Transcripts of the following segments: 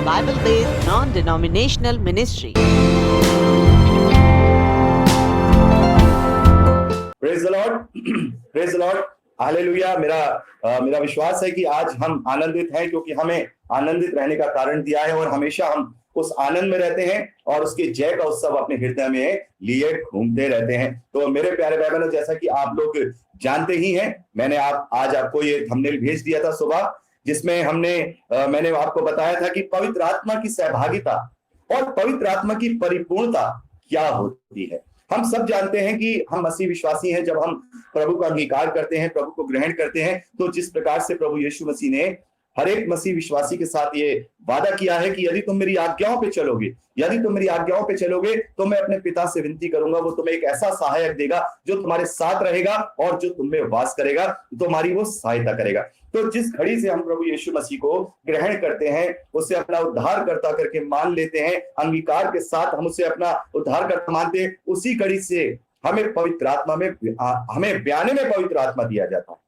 Bible-based non-denominational ministry. Praise the Lord, praise the Lord, hallelujah. मेरा विश्वास है कि आज हम आनंदित हैं, क्योंकि हमें आनंदित रहने का कारण दिया है और हमेशा हम उस आनंद में रहते हैं और उसके जय का उत्सव अपने हृदय में लिए घूमते रहते हैं। तो मेरे प्यारे भाई बहनों, जैसा कि आप लोग जानते ही हैं, मैंने आज आपको ये थंबनेल भेज दिया था सुबह, जिसमें मैंने आपको बताया था कि पवित्र आत्मा की सहभागिता और पवित्र आत्मा की परिपूर्णता क्या होती है। हम सब जानते हैं कि हम मसीह विश्वासी हैं। जब हम प्रभु का अंगीकार करते हैं, प्रभु को ग्रहण करते हैं, तो जिस प्रकार से प्रभु यीशु मसीह ने हर एक मसीह विश्वासी के साथ ये वादा किया है कि यदि तुम मेरी आज्ञाओं पे चलोगे, यदि तुम मेरी आज्ञाओं पे चलोगे, तो मैं अपने पिता से विनती करूंगा, वो तुम्हें एक ऐसा सहायक देगा जो तुम्हारे साथ रहेगा और जो तुम में वास करेगा, तुम्हारी वो सहायता करेगा। तो जिस घड़ी से हम प्रभु यीशु मसीह को ग्रहण करते हैं, उसे अपना उद्धारकर्ता करके मान लेते हैं, अंगीकार के साथ हम उसे अपना उद्धारकर्ता मानते हैं, उसी घड़ी से हमें पवित्र आत्मा में हमें बयाने में पवित्र आत्मा दिया जाता है।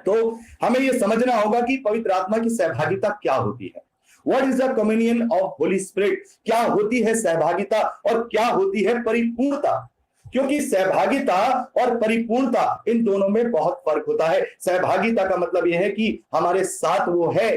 तो हमें यह समझना होगा कि पवित्र आत्मा की सहभागिता क्या होती है। What is the communion of Holy Spirit? क्या होती है सहभागिता और क्या होती है परिपूर्णता? क्योंकि सहभागिता और परिपूर्णता, इन दोनों में बहुत फर्क होता है। सहभागिता का मतलब यह है कि हमारे साथ वो है,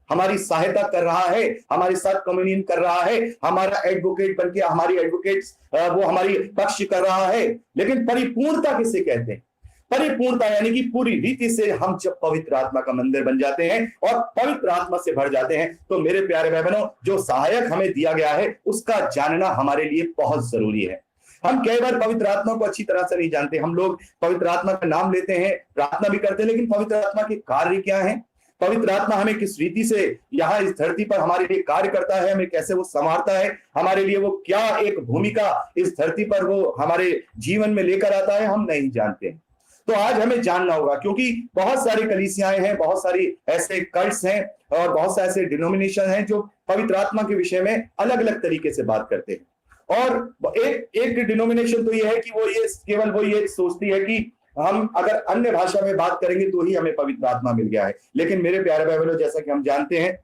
हमारी सहायता कर रहा है, हमारे साथ कम्युनियन कर रहा है, हमारा एडवोकेट बनके हमारी एडवोकेट्स वो हमारी पक्ष कर रहा है। लेकिन परिपूर्णता किसे कहते हैं? परिपूर्णता यानी कि पूरी रीति से हम जब पवित्र आत्मा का मंदिर बन जाते हैं और पवित्र आत्मा से भर जाते हैं, तो मेरे प्यारे भाई बहनों, जो सहायक हमें दिया गया है उसका जानना हमारे लिए बहुत जरूरी है। हम कई बार पवित्र आत्मा को अच्छी तरह से नहीं जानते। हम लोग पवित्र आत्मा का नाम लेते हैं, प्रार्थना भी करते हैं, लेकिन पवित्र आत्मा के कार्य क्या है? पवित्र आत्मा हमें किस रीति से यहाँ इस धरती पर हमारे लिए कार्य करता है, हमें कैसे वो संवारता है, हमारे लिए वो क्या एक भूमिका इस धरती पर वो हमारे जीवन में लेकर आता है, हम नहीं जानते हैं। तो आज हमें जानना होगा, क्योंकि बहुत सारी कलीसियाएं हैं, बहुत सारी ऐसे कल्ट्स हैं और बहुत सारे ऐसे डिनोमिनेशन हैं जो पवित्र आत्मा के विषय में अलग अलग तरीके से बात करते हैं। और एक डिनोमिनेशन तो ये है कि वो ये सोचती है कि हम अगर अन्य भाषा में बात करेंगे तो ही हमें पवित्र आत्मा मिल गया है। लेकिन मेरे प्यारे भाई बहनों, जैसा कि हम जानते हैं,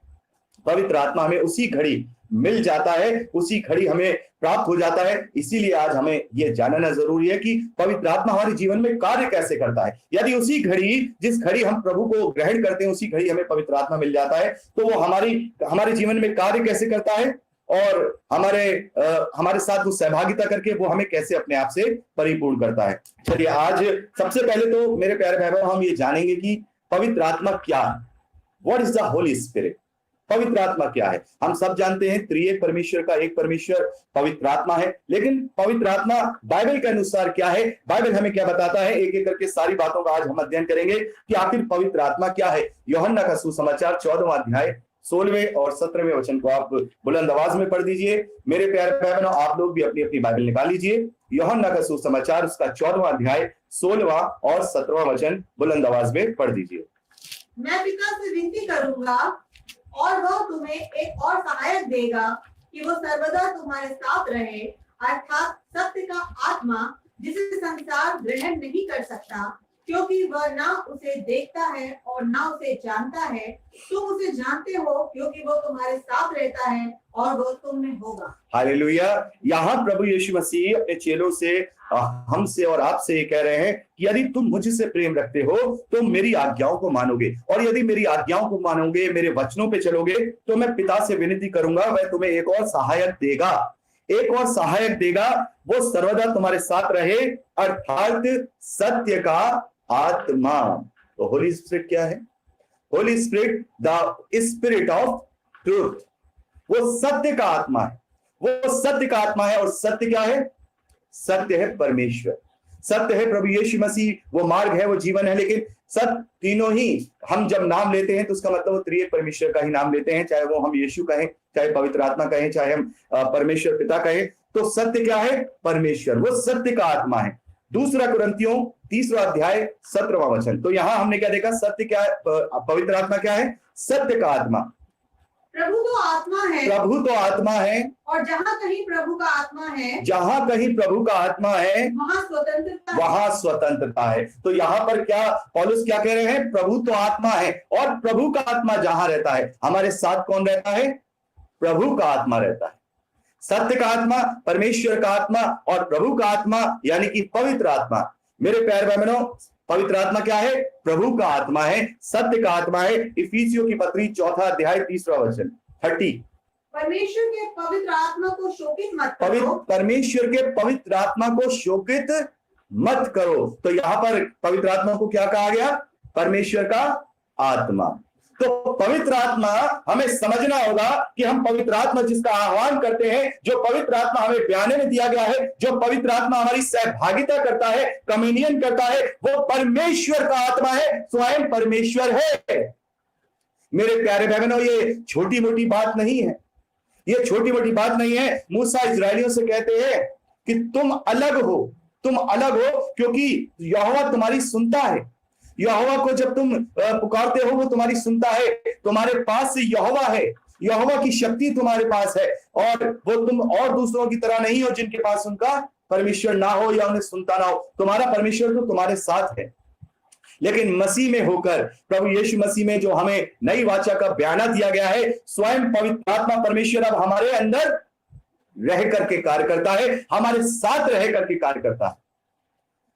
पवित्र आत्मा हमें उसी घड़ी मिल जाता है, उसी घड़ी हमें प्राप्त हो जाता है। इसीलिए आज हमें यह जानना जरूरी है कि पवित्र आत्मा हमारे जीवन में कार्य कैसे करता है। यदि उसी घड़ी, जिस घड़ी हम प्रभु को ग्रहण करते हैं, उसी घड़ी हमें पवित्र आत्मा मिल जाता है, तो वो हमारे जीवन में कार्य कैसे करता है और हमारे साथ वो सहभागिता करके वो हमें कैसे अपने आप से परिपूर्ण करता है। चलिए, आज सबसे पहले तो मेरे प्यारे भाई बहनों, हम ये जानेंगे कि पवित्र आत्मा क्या है। What is the Holi spirit? पवित्र आत्मा क्या है? हम सब जानते हैं त्रिएक परमेश्वर का एक परमेश्वर पवित्र आत्मा है, लेकिन पवित्र आत्मा बाइबल के अनुसार क्या है, बाइबल हमें क्या बताता है, एक एक करके सारी बातों का आज हम अध्ययन करेंगे कि आखिर पवित्र आत्मा क्या है। यूहन्ना का सुसमाचार 14वां अध्याय 16वें और 17वें वचन को आप बुलंद आवाज में पढ़ दीजिए। मेरे प्यारे भाई बहनों, आप लोग भी अपनी अपनी बाइबल निकाल लीजिए। यूहन्ना का सुसमाचार, उसका 14वां अध्याय 16वां और 17वां वचन बुलंद आवाज में पढ़ दीजिए। मैं पिता से विनती करूंगा और वह तुम्हें एक और सहायक देगा कि वो सर्वदा तुम्हारे साथ रहे, अर्थात सत्य का आत्मा, जिसे संसार ग्रहण नहीं कर सकता, क्योंकि वह ना उसे देखता है और ना उसे जानता है। तुम उसे जानते हो क्योंकि वो तुम्हारे साथ रहता है और वो तुम में होगा। हालेलुया। यहाँ प्रभु यीशु मसीह अपने चेलों से, हमसे और आपसे ये कह रहे हैं कि यदि तुम मुझसे प्रेम रखते हो तो मेरी आज्ञाओं को मानोगे, और यदि मेरी आज्ञाओं को मानोगे, मेरे वचनों पे चलोगे, तो मैं पिता से विनती करूंगा, वह तुम्हें एक और सहायक देगा, एक और सहायक देगा, वो सर्वदा तुम्हारे साथ रहे, अर्थात सत्य का आत्मा। तो होली स्पिरिट क्या है? Holi spirit, the spirit of truth, वो सत्य का आत्मा है, वो सत्य का आत्मा है। और सत्य क्या है? सत्य है परमेश्वर, सत्य है प्रभु यीशु मसीह, वो मार्ग है, वो जीवन है। लेकिन सब तीनों ही हम जब नाम लेते हैं तो उसका मतलब वो त्रिएक परमेश्वर का ही नाम लेते हैं, चाहे वो हम यीशु कहें, चाहे पवित्र आत्मा कहें, चाहे हम परमेश्वर पिता कहें। तो सत्य क्या है? परमेश्वर, वो सत्य का आत्मा है। दूसरा कुरिन्थियों 3वां अध्याय 17वां वचन। तो यहां हमने क्या देखा? सत्य क्या है? पवित्र आत्मा क्या है? सत्य का आत्मा। प्रभु तो आत्मा है, प्रभु तो आत्मा है, और जहाँ कहीं प्रभु का आत्मा है, जहां कहीं प्रभु का आत्मा है, वहां स्वतंत्रता है। तो यहाँ पर क्या पौलुस क्या कह रहे हैं? प्रभु तो आत्मा है, और प्रभु का आत्मा जहां रहता है, हमारे साथ कौन रहता है? प्रभु का आत्मा रहता है। सत्य का आत्मा, परमेश्वर का आत्मा और प्रभु का आत्मा यानी कि पवित्र आत्मा। मेरे प्यारे भाई बहनों, पवित्र आत्मा क्या है? प्रभु का आत्मा है, सत्य का आत्मा है। इफिसियों की पत्री 4 अध्याय 3 वचन 30। परमेश्वर के पवित्र आत्मा को शोकित मत करो। परमेश्वर के पवित्र आत्मा को शोकित मत करो। तो यहां पर पवित्र आत्मा को क्या कहा गया? परमेश्वर का आत्मा। तो पवित्र आत्मा हमें समझना होगा कि हम पवित्र आत्मा जिसका आह्वान करते हैं, जो पवित्र आत्मा हमें बयाने में दिया गया है, जो पवित्र आत्मा हमारी सहभागिता करता है, कम्युनियन करता है, वो परमेश्वर का आत्मा है, स्वयं परमेश्वर है। मेरे प्यारे भाई बहनों, ये छोटी मोटी बात नहीं है, ये छोटी मोटी बात नहीं है। मूसा इजरायलियों से कहते हैं कि तुम अलग हो, तुम अलग हो, क्योंकि यहोवा तुम्हारी सुनता है। यहोवा को जब तुम पुकारते हो वो तुम्हारी सुनता है। तुम्हारे पास से यहोवा है, यहोवा की शक्ति तुम्हारे पास है, और वो तुम और दूसरों की तरह नहीं हो जिनके पास उनका परमेश्वर ना हो या उन्हें सुनता ना हो। तुम्हारा परमेश्वर तो तुम्हारे साथ है। लेकिन मसीह में होकर, प्रभु यीशु मसीह में जो हमें नई वाचा का बयाना दिया गया है, स्वयं पवित्र आत्मा परमेश्वर अब हमारे अंदर रह करके कार्य करता है, हमारे साथ रह करके कार्य करता है।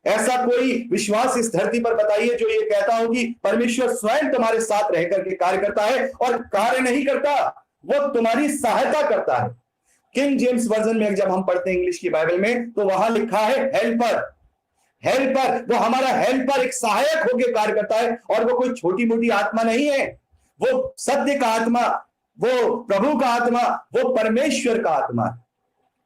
ऐसा कोई विश्वास इस धरती पर बताइए जो ये कहता हो कि परमेश्वर स्वयं तुम्हारे साथ रह करके कार्य करता है, और कार्य नहीं करता, वो तुम्हारी सहायता करता है। किंग जेम्स वर्जन में जब हम पढ़ते हैं इंग्लिश की बाइबल में, तो वहां लिखा है हेल्पर। हेल्पर, वो हमारा हेल्पर, एक सहायक होकर कार्य करता है, और वो कोई छोटी मोटी आत्मा नहीं है। वो सत्य का आत्मा, वो प्रभु का आत्मा, वो परमेश्वर का आत्मा,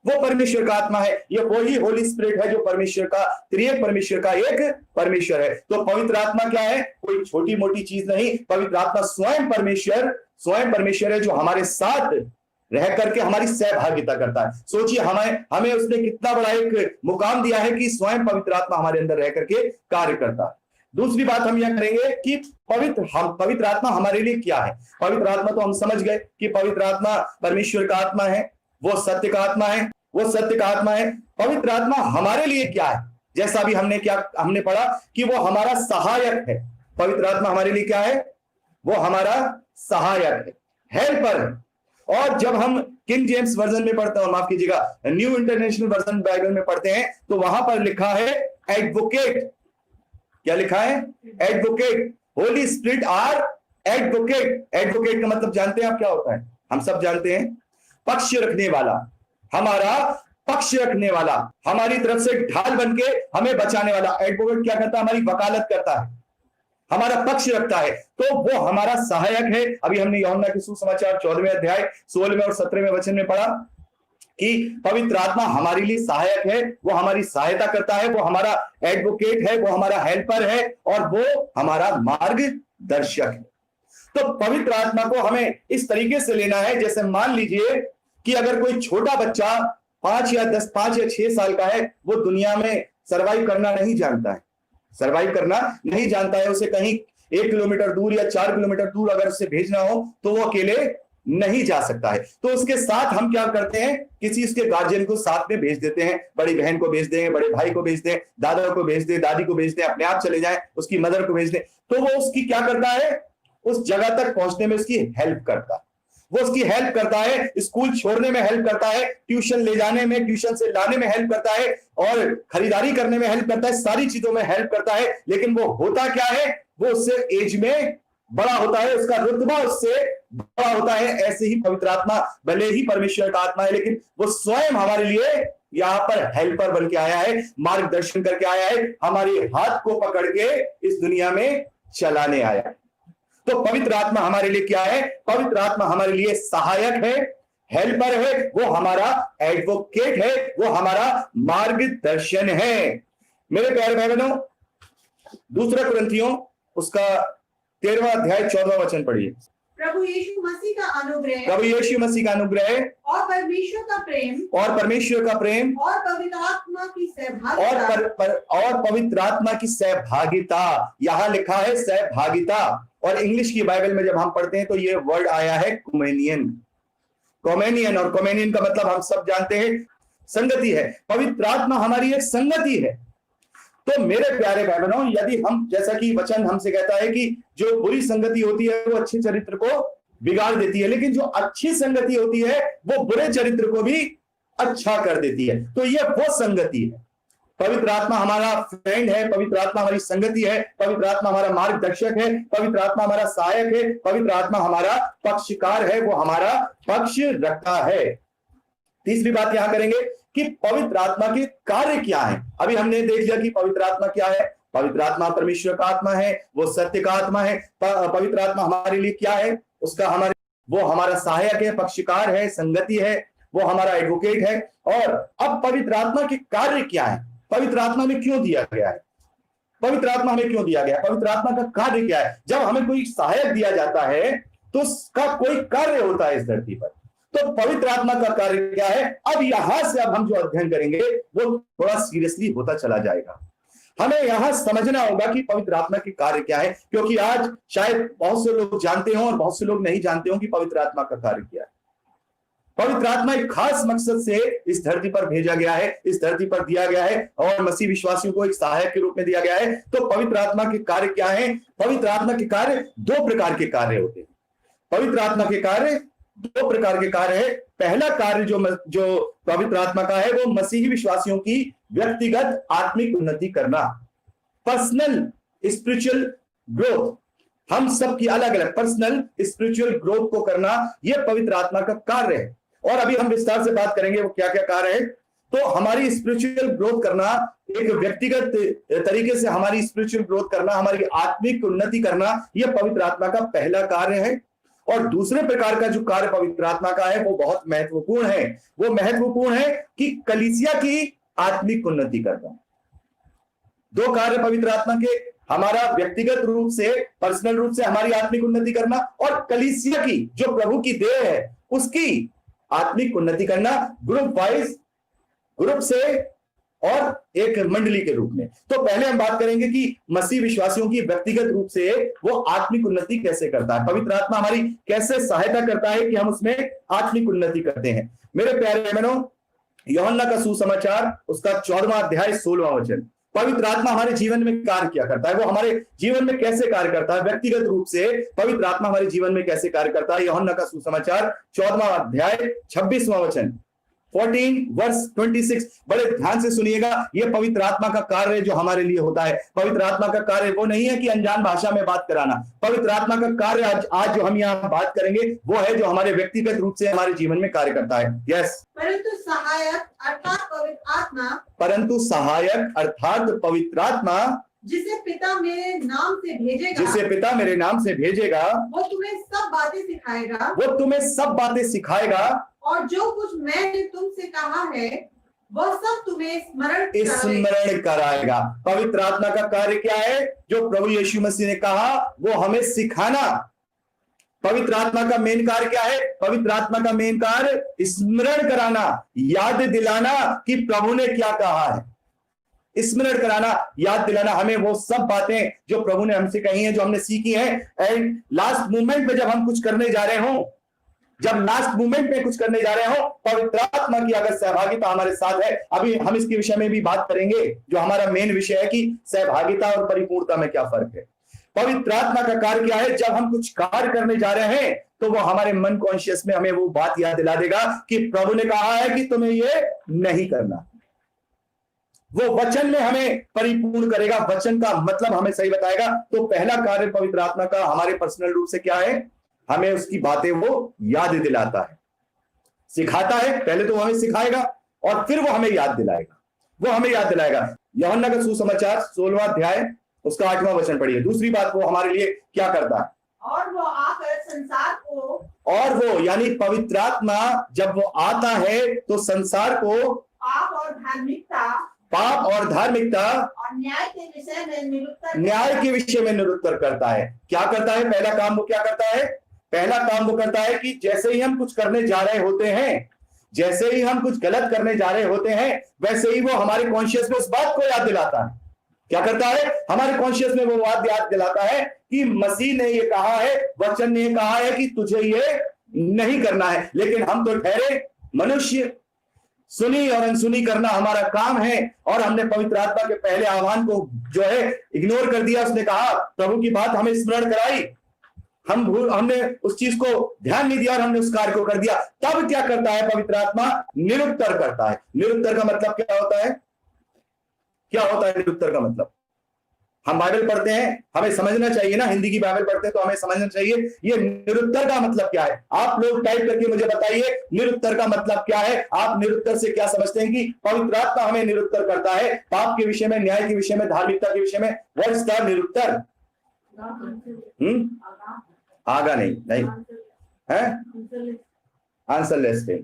वो परमेश्वर का आत्मा है। ये वही होली स्पिरिट है जो परमेश्वर का, त्रिएक परमेश्वर का एक परमेश्वर है। तो पवित्र आत्मा क्या है? कोई छोटी मोटी चीज नहीं। पवित्र आत्मा स्वयं परमेश्वर है, जो हमारे साथ रह करके हमारी सहभागिता करता है। सोचिए, हमें उसने कितना बड़ा एक मुकाम दिया है कि स्वयं पवित्र आत्मा हमारे अंदर रह करके कार्य करता है। दूसरी बात हम यह करेंगे कि पवित्र आत्मा हमारे लिए क्या है। पवित्र आत्मा तो हम समझ गए कि पवित्र आत्मा परमेश्वर का आत्मा है, वो सत्य का आत्मा है, वो सत्य का आत्मा है। पवित्र आत्मा हमारे लिए क्या है? जैसा भी हमने पढ़ा कि वो हमारा सहायक है। पवित्र आत्मा हमारे लिए क्या है? वो हमारा सहायक है, हेल्पर है। और जब हम किंग जेम्स वर्जन में पढ़ते हैं, माफ कीजिएगा, न्यू इंटरनेशनल वर्जन बाइबल में पढ़ते हैं, तो वहां पर लिखा है एडवोकेट। क्या लिखा है? Advocate. Holy Spirit are advocate. Advocate का मतलब जानते हैं आप क्या होता है? हम सब जानते हैं, पक्ष रखने वाला, हमारा पक्ष रखने वाला, हमारी तरफ से ढाल बनके हमें बचाने वाला। एडवोकेट क्या करता है? हमारी वकालत करता है, हमारा पक्ष रखता है, तो वो हमारा सहायक है। अभी हमने यूहन्ना के सुसमाचार 14वें अध्याय 16वें और 17वें वचन में पढ़ा कि पवित्र आत्मा हमारे लिए सहायक है, वो हमारी सहायता करता है, वो हमारा एडवोकेट है, वो हमारा हेल्पर है, और वो हमारा मार्गदर्शक है। तो पवित्र आत्मा को हमें इस तरीके से लेना है, जैसे मान लीजिए कि अगर कोई छोटा बच्चा 5 या 6 साल का है, वो दुनिया में सरवाइव करना नहीं जानता है, उसे कहीं 1 किलोमीटर दूर या 4 किलोमीटर दूर अगर उसे भेजना हो तो वो अकेले नहीं जा सकता है। तो उसके साथ हम क्या करते हैं? किसी उसके गार्जियन को साथ में भेज देते हैं, बड़ी बहन को भेज दें, बड़े भाई को भेज दें, दादा को भेज दें, दादी को भेज दें, अपने आप चले जाएं, उसकी मदर को भेज दें। तो वो उसकी क्या करता है? उस जगह तक पहुंचने में उसकी हेल्प करता है, वो उसकी हेल्प करता है, स्कूल छोड़ने में हेल्प करता है, ट्यूशन ले जाने में, ट्यूशन से लाने में हेल्प करता है, और खरीदारी करने में हेल्प करता है, सारी चीजों में हेल्प करता है। लेकिन वो होता क्या है? वो उससे एज में बड़ा होता है, उसका रुतबा उससे बड़ा होता है। ऐसे ही पवित्र आत्मा भले ही परमेश्वर का आत्मा है, लेकिन वो स्वयं हमारे लिए यहाँ पर हेल्पर बन के आया है, मार्गदर्शन करके आया है, हमारे हाथ को पकड़ के इस दुनिया में चलाने आया है। तो पवित्र आत्मा हमारे लिए क्या है? पवित्र आत्मा हमारे लिए सहायक है, हेल्पर है, वो हमारा एडवोकेट है, वो हमारा मार्गदर्शन है। मेरे प्यारे भाई बहनों, दूसरा कुरिन्थियों उसका 13वां अध्याय 14वां वचन पढ़िए। प्रभु यीशु मसीह का अनुग्रह और परमेश्वर का प्रेम और पवित्र आत्मा की सहभागिता। यहां लिखा है सहभागिता, और इंग्लिश की बाइबल में जब हम पढ़ते हैं तो ये वर्ड आया है कॉमेनियन। और कॉमेनियन का मतलब हम सब जानते हैं, संगति है। पवित्र आत्मा हमारी एक संगति है। तो मेरे प्यारे भाई बहनों, यदि हम, जैसा कि वचन हमसे कहता है कि जो बुरी संगति होती है वो अच्छे चरित्र को बिगाड़ देती है, लेकिन जो अच्छी संगति होती है वो बुरे चरित्र को भी अच्छा कर देती है। तो ये वो संगति है। पवित्र आत्मा हमारा फ्रेंड है, पवित्र आत्मा हमारी संगति है, पवित्र आत्मा हमारा मार्गदर्शक है, पवित्र आत्मा हमारा सहायक है, पवित्र आत्मा हमारा पक्षकार है, वो हमारा पक्ष रखता है। तीसरी बात यहां करेंगे कि पवित्र आत्मा के कार्य क्या है। अभी हमने देख लिया कि पवित्र आत्मा क्या है। पवित्र आत्मा परमेश्वर का आत्मा है, वो सत्य का आत्मा है। पवित्र आत्मा हमारे लिए क्या है, वो हमारा सहायक है, पक्षकार है, संगति है, वो हमारा एडवोकेट है। और अब पवित्र आत्मा के कार्य क्या है, पवित्र आत्मा में क्यों दिया गया है, पवित्र आत्मा हमें क्यों दिया गया है, पवित्र आत्मा का कार्य क्या है। जब हमें कोई सहायक दिया जाता है तो उसका कोई कार्य होता है इस धरती पर। तो पवित्र आत्मा का कार्य क्या है, अब यहां से अब हम जो अध्ययन करेंगे वो थोड़ा सीरियसली होता चला जाएगा। हमें यहां समझना होगा कि पवित्र आत्मा के कार्य क्या है, क्योंकि आज शायद बहुत से लोग जानते हो और बहुत से लोग नहीं जानते हो कि पवित्र आत्मा का कार्य क्या है। पवित्र आत्मा एक खास मकसद से इस धरती पर भेजा गया है, इस धरती पर दिया गया है और मसीह विश्वासियों को एक सहायक के रूप में दिया गया है। तो पवित्र आत्मा के कार्य क्या है? पवित्र आत्मा के कार्य दो प्रकार के कार्य होते हैं। पवित्र आत्मा के कार्य दो प्रकार के कार्य है। पहला कार्य जो पवित्र आत्मा का है वो मसीही विश्वासियों की व्यक्तिगत आत्मिक उन्नति करना, पर्सनल स्पिरिचुअल ग्रोथ। हम सबकी अलग अलग पर्सनल स्पिरिचुअल ग्रोथ को करना, यह पवित्र आत्मा का कार्य है। और अभी हम विस्तार से बात करेंगे वो क्या क्या कार्य है। तो हमारी स्पिरिचुअल ग्रोथ करना, एक व्यक्तिगत तरीके से हमारी स्पिरिचुअल ग्रोथ करना, हमारी आत्मिक उन्नति करना, यह पवित्र आत्मा का पहला कार्य है। और दूसरे प्रकार का जो कार्य पवित्र आत्मा का है वो बहुत महत्वपूर्ण है। वो महत्वपूर्ण है कि कलीसिया की आत्मिक उन्नति करना। दो कार्य पवित्र आत्मा के, हमारा व्यक्तिगत रूप से पर्सनल रूप से हमारी आत्मिक उन्नति करना, और कलीसिया की जो प्रभु की देह है उसकी आत्मिक उन्नति करना, ग्रुप वाइज, ग्रुप से और एक मंडली के रूप में। तो पहले हम बात करेंगे कि मसीह विश्वासियों की व्यक्तिगत रूप से वो आत्मिक उन्नति कैसे करता है, पवित्र आत्मा हमारी कैसे सहायता करता है कि हम उसमें आत्मिक उन्नति करते हैं। मेरे प्यारे बहनों, यूहन्ना का सुसमाचार उसका 14वां अध्याय 16वां वचन, पवित्र आत्मा हमारे जीवन में कार्य क्या करता है, वो हमारे जीवन में कैसे कार्य करता है, व्यक्तिगत रूप से पवित्र आत्मा हमारे जीवन में कैसे कार्य करता है। यूहन्ना का सुसमाचार 14वां अध्याय 26वां वचन, 14 वर्स 26, बड़े ध्यान से सुनिएगा। यह पवित्र आत्मा का कार्य जो हमारे लिए होता है। पवित्र आत्मा का कार्य वो नहीं है कि अनजान भाषा में बात कराना। पवित्र आत्मा का कार्य आज जो हम यहाँ बात करेंगे वो है जो हमारे व्यक्तिगत रूप से हमारे जीवन में कार्य करता है। यस, परंतु सहायक अर्थात पवित्र आत्मा, परंतु सहायक अर्थात पवित्र आत्मा जिसे पिता मेरे नाम से भेजेगा, जिसे पिता मेरे नाम से भेजेगा, वो तुम्हें सब बातें सिखाएगा, वो तुम्हें सब बातें सिखाएगा, और जो कुछ मैंने तुमसे कहा है वह सब तुम्हें स्मरण कराएगा। पवित्र आत्मा का कार्य क्या है? जो प्रभु यीशु मसीह ने कहा वो हमें सिखाना। पवित्र आत्मा का मेन कार्य क्या है? पवित्र आत्मा का मेन कार्य स्मरण कराना, याद दिलाना कि प्रभु ने क्या कहा है। स्मरण कराना, याद दिलाना हमें वो सब बातें जो प्रभु ने हमसे कही हैं, जो हमने सीखी हैं। एंड लास्ट मोमेंट में जब हम कुछ करने जा रहे हो, जब लास्ट मोमेंट में कुछ करने जा रहे हो, पवित्र आत्मा की अगर सहभागिता हमारे साथ है, अभी हम इसके विषय में भी बात करेंगे, जो हमारा मेन विषय है कि सहभागिता और परिपूर्णता में क्या फर्क है। पवित्र आत्मा का कार्य क्या है? जब हम कुछ कार्य करने जा रहे हैं तो वो हमारे मन कॉन्शियस में हमें वो बात याद दिला देगा कि प्रभु ने कहा है कि तुम्हें ये नहीं करना। वो वचन में हमें परिपूर्ण करेगा, वचन का मतलब हमें सही बताएगा। तो पहला कार्य पवित्र आत्मा का हमारे पर्सनल रूप से क्या है? हमें उसकी बातें वो याद दिलाता है, सिखाता है। पहले तो वो हमें सिखाएगा और फिर वो हमें याद दिलाएगा, वो हमें याद दिलाएगा। यूहन्ना का सुसमाचार 16वां अध्याय उसका 8वां वचन पढ़िए। दूसरी बात, वो हमारे लिए क्या करता है? और वो आकर संसार को, और वो यानी पवित्र आत्मा जब वो आता है तो संसार को पाप और धार्मिकता और न्याय के विषय में निरुत्तर करता है। क्या करता है? पहला काम वो क्या करता है? पहला काम वो करता है कि जैसे ही हम कुछ करने जा रहे होते हैं, जैसे ही हम कुछ गलत करने जा रहे होते हैं, वैसे ही वो हमारे कॉन्शियस में उस बात को याद दिलाता है। क्या करता है? हमारे कॉन्शियस में वो बात याद दिलाता है कि मसीह ने ये कहा है, वचन ने कहा है कि तुझे ये नहीं करना है। लेकिन हम तो ठहरे मनुष्य, सुनी और अनसुनी करना हमारा काम है, और हमने पवित्र आत्मा के पहले आह्वान को जो है इग्नोर कर दिया। उसने कहा, प्रभु की बात हमें स्मरण कराई, हमने उस चीज को ध्यान नहीं दिया और हमने उस कार्य को कर दिया। तब क्या करता है पवित्र आत्मा? निरुत्तर करता है। निरुत्तर का मतलब क्या होता है? क्या होता है निरुत्तर का मतलब? हम बाइबल पढ़ते हैं, हमें समझना चाहिए ना, हिंदी की बाइबल पढ़ते हैं तो हमें समझना चाहिए ये निरुत्तर का मतलब क्या है। आप लोग टाइप करके मुझे बताइए निरुत्तर का मतलब क्या है। आप निरुत्तर से क्या समझते हैं कि पवित्र आत्मा हमें निरुत्तर करता है पाप के विषय में, न्याय के विषय में, धार्मिकता के विषय में। व्हाट इज द निरुत्तर? आगा नहीं है, आंसरलेस नहीं,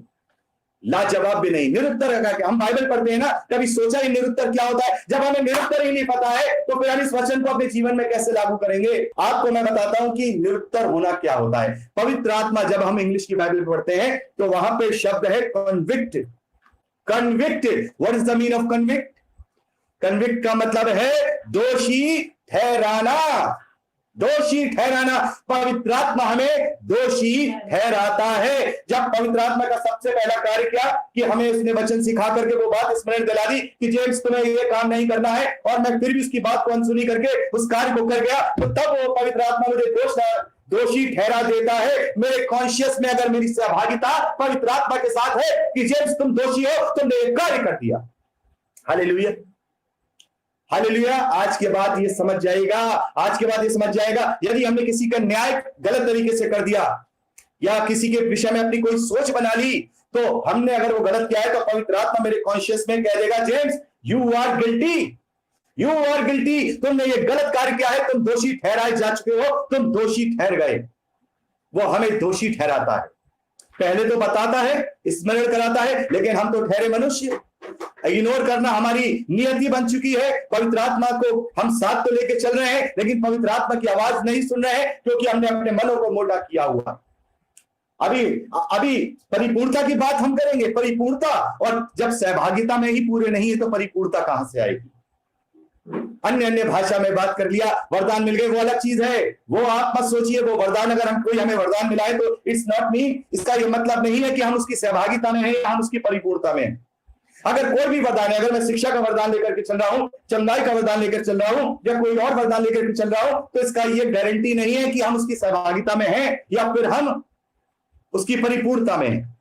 लाजवाब भी नहीं, निरुत्तर का। हम बाइबल पढ़ते हैं ना, कभी सोचा ही निरुत्तर क्या होता है? जब हमें निरुत्तर ही नहीं पता है तो फिर हम इस वचन को अपने जीवन में कैसे लागू करेंगे? आपको मैं बताता हूं कि निरुत्तर होना क्या होता है। पवित्र आत्मा, जब हम इंग्लिश की बाइबल पढ़ते हैं तो वहां पे शब्द है convict. Convict, what is the mean of convict? Convict का मतलब है दोषी ठहराना। दोषी ठहराना। पवित्र आत्मा हमें दोषी ठहराता है। जब पवित्र आत्मा का सबसे पहला कार्य किया कि हमें उसने वचन सिखा करके वो बात स्मरण दिला दी कि जेम्स तुम्हें ये काम नहीं करना है, और मैं फिर भी उसकी बात को अनसुनी करके उस कार्य को कर गया, तो तब वो पवित्र आत्मा मुझे दोषी ठहरा देता है। मेरे कॉन्शियस में अगर मेरी सहभागिता पवित्र आत्मा के साथ है कि जेम्स तुम दोषी हो, तुमने एक कार्य कर दिया। Hallelujah, hallelujah. आज के बाद ये समझ जाएगा, आज के बाद ये समझ जाएगा, यदि हमने किसी का न्याय गलत तरीके से कर दिया या किसी के विषय में अपनी कोई सोच बना ली, तो हमने अगर वो गलत किया है तो पवित्र आत्मा मेरे कॉन्शियस में कह देगा James you are guilty, you are guilty. तुमने ये गलत कार्य किया है, तुम दोषी ठहराए जा चुके हो, तुम दोषी ठहर गए। वो हमें दोषी ठहराता है, पहले तो बताता है, स्मरण कराता है, लेकिन हम तो ठहरे मनुष्य। इग्नोर करना हमारी नियति बन चुकी है। पवित्र आत्मा को हम साथ तो लेके चल रहे हैं, लेकिन पवित्र आत्मा की आवाज नहीं सुन रहे हैं, क्योंकि हमने अपने मनों को मोटा किया हुआ। अभी परिपूर्णता की बात हम करेंगे, परिपूर्णता। और जब सहभागिता में ही पूरे नहीं है तो परिपूर्णता कहां से आएगी? अन्य भाषा में बात कर लिया, वरदान मिल गए, वो अलग चीज है। वो आप मत सोचिए वो वरदान, अगर हम कोई हमें वरदान मिला है तो इट्स नॉट मीन, इसका ये मतलब नहीं है कि हम उसकी सहभागिता में हैं, हम उसकी परिपूर्णता में हैं। अगर कोई भी वरदान है, अगर मैं शिक्षा का वरदान लेकर के चल रहा हूं, चंदाई का वरदान लेकर चल रहा हूं, या कोई और वरदान लेकर के चल रहा हूं, तो इसका ये गारंटी नहीं है कि हम उसकी सहभागिता में हैं या फिर हम उसकी परिपूर्णता में हैं।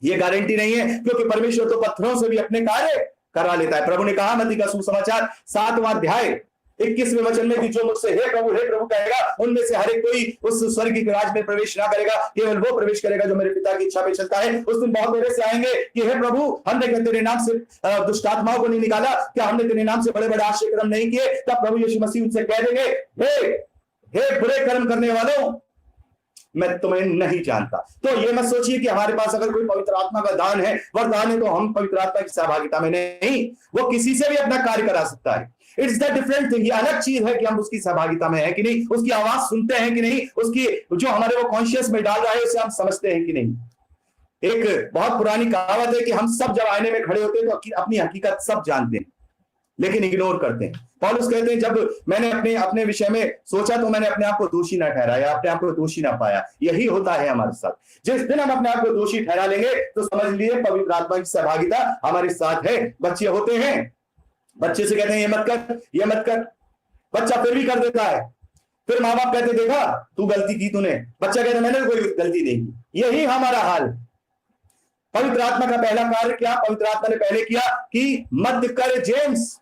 ये गारंटी नहीं है, क्योंकि परमेश्वर तो पत्थरों से भी अपने कार्य करा लेता है। प्रभु ने कहा मत्ती का सुसमाचार 7वां अध्याय 21वें वचन में कि जो मुझसे हे प्रभु कहेगा, उनमें से हर एक कोई उस स्वर्ग के राज में प्रवेश ना करेगा, केवल वो प्रवेश करेगा जो मेरे पिता की इच्छा पे चलता है। उस दिन बहुत मेरे से आएंगे कि हे प्रभु, हमने क्या तेरे नाम से दुष्ट आत्माओं को नहीं निकाला? क्या हमने तेरे नाम से बड़े बड़े आश्चर्य कर्म नहीं किए? तब प्रभु यीशु मसीह उनसे कह देंगे, हे बुरे कर्म करने वालों, मैं तुम्हें नहीं जानता। तो ये मत सोचिए कि हमारे पास अगर कोई पवित्र आत्मा का दान है, वरदान है, तो हम पवित्र आत्मा की सहभागिता में नहीं। वो किसी से भी अपना कार्य करा सकता है। It's the different thing. ये अलग चीज है कि हम उसकी सहभागिता में है कि नहीं, उसकी आवाज सुनते हैं कि नहीं, उसकी जो हमारे वो कॉन्शियस में डाल रहा है उसे हम समझते हैं कि नहीं। एक बहुत पुरानी कहावत है कि हम सब जब आईने में खड़े होते हैं तो अपनी हकीकत सब जानते हैं, लेकिन इग्नोर करते हैं। पौलुस कहते हैं जब मैंने अपने विषय में सोचा तो मैंने अपने आप को दोषी ना ठहराया, अपने आप को दोषी ना पाया। यही होता है हमारे साथ। जिस दिन हम अपने आप को दोषी ठहरा लेंगे तो समझ लिए पवित्र आत्मा की सहभागिता हमारे साथ है। बच्चे होते हैं, बच्चे से कहते हैं ये मत कर, ये मत कर, बच्चा फिर भी कर देता है। फिर माँ बाप कहते देखा तू गलती की तूने, बच्चा कहते मैंने कोई गलती नहीं की। यही हमारा हाल। पवित्र आत्मा का पहला कार्य क्या पवित्र आत्मा ने पहले किया कि मत कर जेम्स।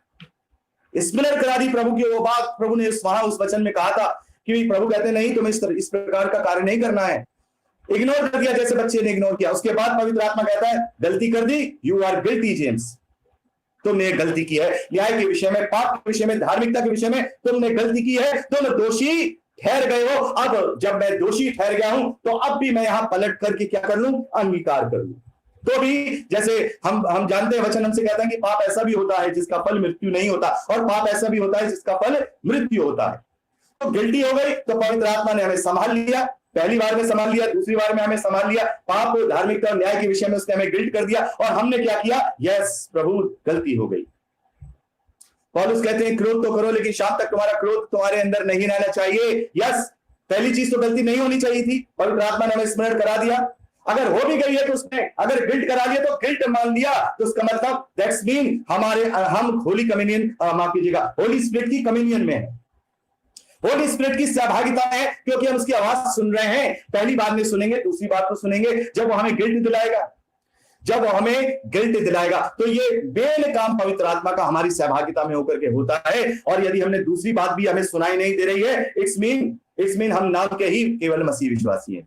स्मरण करा दी प्रभु की वो बात। प्रभु ने वहां उस वचन में कहा था कि प्रभु कहते नहीं तुम्हें इस प्रकार का कार्य नहीं करना है। इग्नोर कर दिया जैसे बच्चे ने इग्नोर किया। उसके बाद पवित्र आत्मा कहता है गलती कर दी, यू आर गिल्टी जेम्स, तुमने गलती की है। न्याय के विषय में, पाप के विषय में, धार्मिकता के विषय में तुमने गलती की है, तुम दोषी ठहर गए हो। अब जब मैं दोषी ठहर गया हूं तो अब भी मैं यहां पलट करके क्या कर लूं? अंगीकार कर लूं। तो भी जैसे हम जानते हैं, वचन हमसे कहता है कि पाप ऐसा भी होता है जिसका फल मृत्यु नहीं होता, और पाप ऐसा भी होता है जिसका फल मृत्यु होता है। तो गिल्टी हो गई तो पवित्र आत्मा ने हमें संभाल लिया। पहली बार में संभाल लिया, दूसरी बार में हमें संभाल लिया। पाप, धार्मिकता और न्याय के विषय में उसने हमें गिल्ट कर दिया, और हमने क्या किया? यस प्रभु, गलती हो गई। पौलुस कहते हैं क्रोध तो करो, लेकिन शाम तक तुम्हारा क्रोध तुम्हारे अंदर नहीं रहना चाहिए। यस, पहली चीज तो गलती नहीं होनी चाहिए थी। पवित्र आत्मा ने हमें स्मरण करा दिया। अगर हो भी गई है तो उसने अगर गिल्ट करा दिया तो गिल्ट मान लिया, तो उसका मतलब दैट्स मीन हम होली कम्युनियन, माफ कीजिएगा, होली स्पिरिट की कम्युनियन में है। होली स्पिरिट की सहभागिता में, क्योंकि हम उसकी आवाज सुन रहे हैं। पहली बात में सुनेंगे, दूसरी बात तो सुनेंगे जब वो हमें गिल्ट दिलाएगा, जब वो हमें गिल्ट दिलाएगा। तो ये बेन काम पवित्र आत्मा का हमारी सहभागिता में होकर के होता है। और यदि हमने दूसरी बात भी हमें सुनाई नहीं दे रही है, इट्स मीन हम नाम के ही केवल मसीह विश्वासी हैं।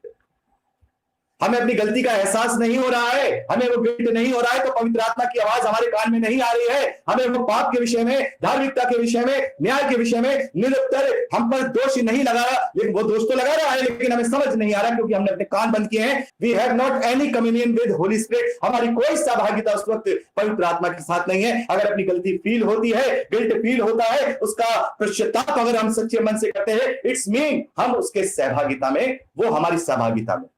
हमें अपनी गलती का एहसास नहीं हो रहा है, हमें वो गिल्ट नहीं हो रहा है, तो पवित्र आत्मा की आवाज हमारे कान में नहीं आ रही है। हमें वो पाप के विषय में, धार्मिकता के विषय में, न्याय के विषय में निरंतर हम पर दोष नहीं लगा रहा, लेकिन वो दोष तो लगा रहा है, लेकिन हमें समझ नहीं आ रहा क्योंकि हमने अपने कान बंद किए हैं। We have not any communion with Holy Spirit. हमारी कोई सहभागिता उस वक्त पवित्र आत्मा के साथ नहीं है। अगर अपनी गलती फील होती है, गिल्ट फील होता है, उसका पश्चाताप अगर हम सच्चे मन से करते हैं, इट्स मीन हम उसके सहभागिता में, वो हमारी सहभागिता में।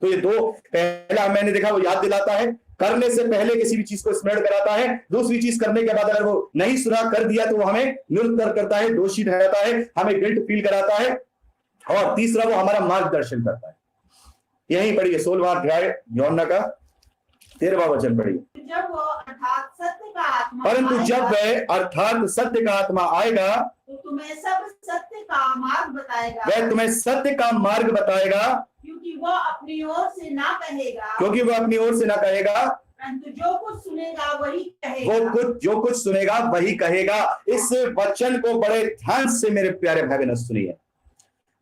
तो ये दो, पहला मैंने देखा वो याद दिलाता है, करने से पहले किसी भी चीज को स्मरण कराता है। दूसरी चीज करने के बाद अगर वो नहीं सुना, कर दिया, तो वो हमें निरुत्तर करता है, दोषी ठहराता है, हमें गिल्ट फील कराता है। और तीसरा वो हमारा मार्गदर्शन करता है। यही पढ़िए 16वां अध्याय यूहन्ना का 13वां वचन पढ़िए। जब वो अर्थात सत्य का आत्मा परंतु जब आएगा, वह अर्थात सत्य का आत्मा आएगा, तो तुम्हें सब सत्य का मार्ग बताएगा। वह तुम्हें सत्य का मार्ग बताएगा, क्योंकि वह अपनी ओर से ना कहेगा, क्योंकि वह अपनी ओर से ना कहेगा, परंतु जो कुछ सुनेगा वही कहेगा। वो जो कुछ सुनेगा वही कहेगा। इस वचन को बड़े ध्यान से मेरे प्यारे भाई बहनों सुनिए।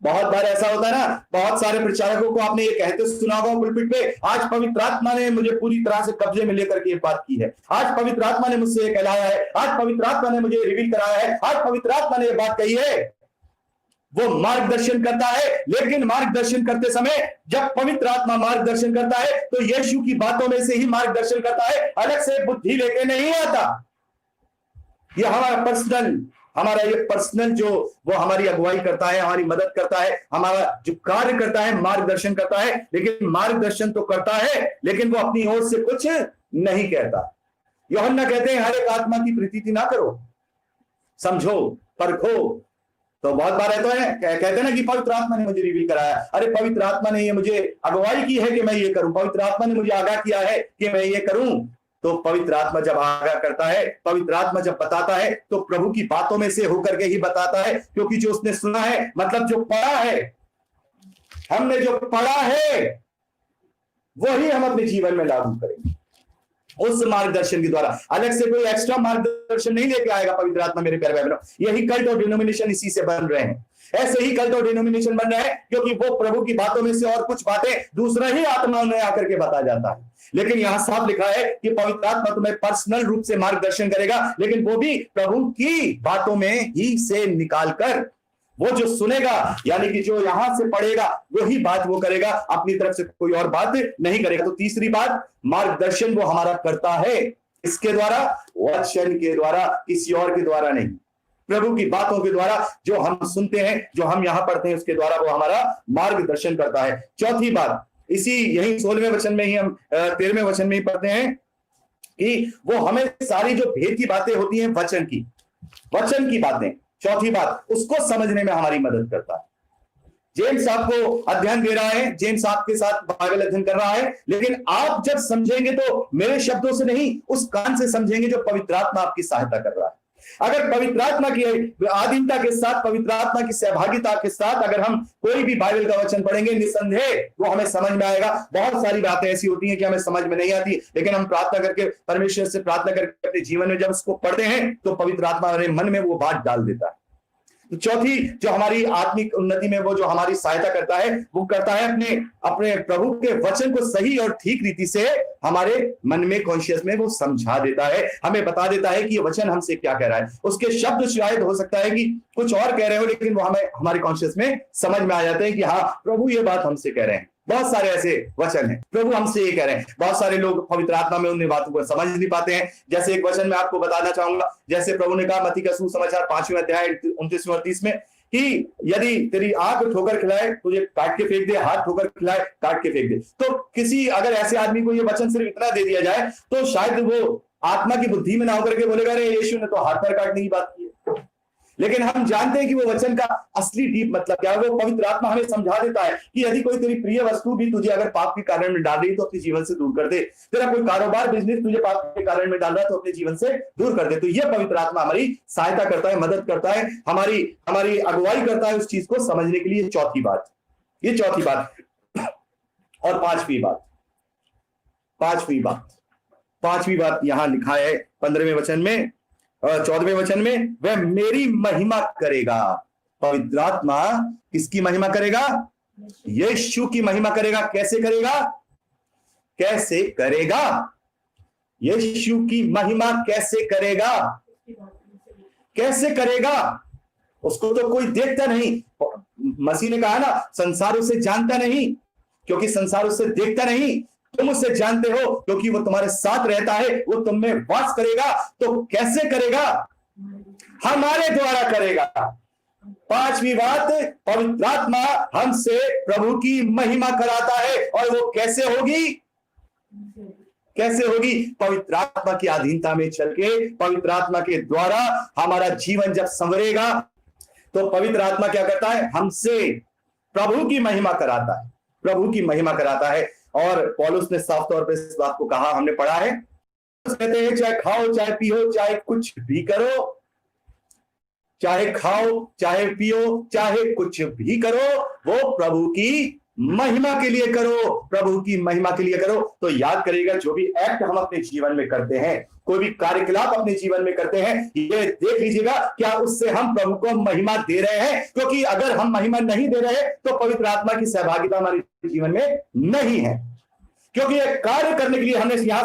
बहुत बार ऐसा होता है ना, बहुत सारे प्रचारकों को आपने ये कहते सुना होगा पुलपिट पे, आज पवित्र आत्मा ने मुझे पूरी तरह से कब्जे में लेकर के ये बात की है, आज पवित्र आत्मा ने मुझसे ये कहलाया है, आज पवित्र आत्मा ने मुझे रिवील कराया है, आज पवित्र आत्मा ने ये बात कही है। वो मार्गदर्शन करता है, लेकिन मार्गदर्शन करते समय जब पवित्र आत्मा मार्गदर्शन करता है तो यीशु की बातों में से ही मार्गदर्शन करता है, अलग से बुद्धि लेके नहीं आता। ये हमारा ये पर्सनल जो वो हमारी अगुवाई करता है, हमारी मदद करता है, हमारा जो कार्य करता है, मार्गदर्शन करता है। लेकिन मार्गदर्शन तो करता है, लेकिन वो अपनी ओर से कुछ नहीं कहता। यूहन्ना कहते हैं हर एक आत्मा की प्रीति ना करो, समझो, परखो। तो बहुत बार रहता है, कहते हैं ना कि पवित्र आत्मा ने मुझे रिवील कराया, अरे पवित्र आत्मा ने ये मुझे अगुवाई की है कि मैं ये करूं, पवित्र आत्मा ने मुझे आगाह किया है कि मैं ये करूं। तो पवित्र आत्मा जब आगाह करता है, पवित्र आत्मा जब बताता है, तो प्रभु की बातों में से होकर के ही बताता है, क्योंकि जो उसने सुना है, मतलब जो पढ़ा है, हमने जो पढ़ा है वही हम अपने जीवन में लागू करेंगे उस मार्गदर्शन के द्वारा। अलग से कोई एक्स्ट्रा मार्गदर्शन नहीं लेके आएगा पवित्र आत्मा मेरे प्यारे भाई बहनों। यही कल्ट और डिनोमिनेशन इसी से बन रहे हैं, ऐसे ही कल्ट और डिनोमिनेशन बन रहे हैं, क्योंकि वो प्रभु की बातों में से और कुछ बातें दूसरा ही आत्मा उन्हें आकर के बता जाता है। लेकिन यहां साफ लिखा है कि पवित्र आत्मा तुम्हें पर्सनल रूप से मार्गदर्शन करेगा, लेकिन वो भी प्रभु की बातों में ही से निकालकर। वो जो सुनेगा, यानी कि जो यहां से पढ़ेगा, वही बात वो करेगा, अपनी तरफ से कोई और बात नहीं करेगा। तो तीसरी बात, मार्गदर्शन वो हमारा करता है, इसके द्वारा, वचन के द्वारा, किसी और के द्वारा नहीं, प्रभु की बातों के द्वारा, जो हम सुनते हैं, जो हम यहां पढ़ते हैं, उसके द्वारा वो हमारा मार्गदर्शन करता है। चौथी बात, इसी यही 16वें वचन में ही हम 13वें वचन में ही पढ़ते हैं कि वो हमें सारी जो भेद की बातें होती हैं, वचन की बातें, चौथी बात, उसको समझने में हमारी मदद करता है। जेम्स आपको अध्ययन दे रहा है, जेम्स आपके साथ बाइबल अध्ययन कर रहा है, लेकिन आप जब समझेंगे तो मेरे शब्दों से नहीं, उस कान से समझेंगे जो पवित्र आत्मा आपकी सहायता कर रहा है। अगर पवित्र आत्मा की आधीनता के साथ, पवित्र आत्मा की सहभागिता के साथ अगर हम कोई भी बाइबल का वचन पढ़ेंगे, निसंदेह वो हमें समझ में आएगा। बहुत सारी बातें ऐसी होती हैं कि हमें समझ में नहीं आती, लेकिन हम प्रार्थना करके, परमेश्वर से प्रार्थना करके अपने जीवन में जब उसको पढ़ते हैं, तो पवित्र आत्मा हमारे मन में वो बात डाल देता है। तो चौथी जो हमारी आत्मिक उन्नति में वो जो हमारी सहायता करता है, वो करता है अपने प्रभु के वचन को सही और ठीक रीति से हमारे मन में, कॉन्शियस में वो समझा देता है, हमें बता देता है कि ये वचन हमसे क्या कह रहा है। उसके शब्द शायद हो सकता है कि कुछ और कह रहे हो, लेकिन वो हमें हमारे कॉन्शियस में समझ में आ जाते हैं कि हाँ, प्रभु ये बात हमसे कह रहे हैं। बहुत सारे ऐसे वचन हैं, प्रभु हमसे ये कह रहे हैं। बहुत सारे लोग पवित्र आत्मा में उन बातों को समझ नहीं पाते हैं। जैसे एक वचन मैं आपको बताना चाहूंगा, जैसे प्रभु ने कहा मत्ती का सुसमाचार 5वें अध्याय 29 और 30 में कि यदि तेरी आंख ठोकर खिलाए, तुझे काट के फेंक दे, हाथ ठोकर खिलाए, काट के फेंक दे। तो किसी अगर ऐसे आदमी को ये वचन सिर्फ इतना दे दिया जाए, तो शायद वो आत्मा की बुद्धि में ना होकर के बोलेगा, अरे यीशु ने तो हाथ पैर काटने की बात की है। लेकिन हम जानते हैं कि वो वचन का असली डीप मतलब क्या है। वो पवित्र आत्मा हमें समझा देता है कि यदि कोई तेरी प्रिय वस्तु भी तुझे अगर पाप के कारण में डाल रही है तो अपने जीवन से दूर कर दे। तेरा कोई कारोबार बिजनेस तुझे पाप के कारण में डाल रहा है तो अपने जीवन से दूर कर दे। तो यह पवित्र आत्मा हमारी सहायता करता है, मदद करता है, हमारी अगुवाई करता है उस चीज को समझने के लिए। चौथी बात, ये चौथी बात। और पांचवी बात यहां लिखा है 15वें वचन में, 14वें वचन में, वह मेरी महिमा करेगा। पवित्र आत्मा किसकी महिमा करेगा? यीशु की महिमा करेगा। कैसे करेगा? कैसे करेगा? यीशु की महिमा कैसे करेगा? कैसे करेगा? उसको तो कोई देखता नहीं। मसीह ने कहा ना, संसार उसे जानता नहीं क्योंकि संसार उसे देखता नहीं। तुम उसे जानते हो क्योंकि वो तुम्हारे साथ रहता है, वो तुम में वास करेगा। तो कैसे करेगा? हमारे द्वारा करेगा। पांचवी बात, पवित्र आत्मा हमसे प्रभु की महिमा कराता है। और वो कैसे होगी? कैसे होगी? पवित्र आत्मा की अधीनता में चल के, पवित्र आत्मा के द्वारा हमारा जीवन जब संवरेगा तो पवित्र आत्मा क्या करता है? हमसे प्रभु की महिमा कराता है, प्रभु की महिमा कराता है। और पौलुस ने साफ तौर पे इस बात को कहा, हमने पढ़ा है, कहते हैं चाहे खाओ चाहे पियो चाहे कुछ भी करो, चाहे खाओ चाहे पियो चाहे कुछ भी करो, वो प्रभु की महिमा के लिए करो, प्रभु की महिमा के लिए करो। तो याद करिएगा, जो भी एक्ट हम अपने जीवन में करते हैं, कोई भी कार्यकलाप अपने जीवन में करते हैं, ये देख लीजिएगा क्या उससे हम प्रभु को महिमा दे रहे हैं। क्योंकि अगर हम महिमा नहीं दे रहे तो पवित्र आत्मा की सहभागिता हमारे जीवन में नहीं है। क्योंकि ये कार्य करने के लिए हमने यहाँ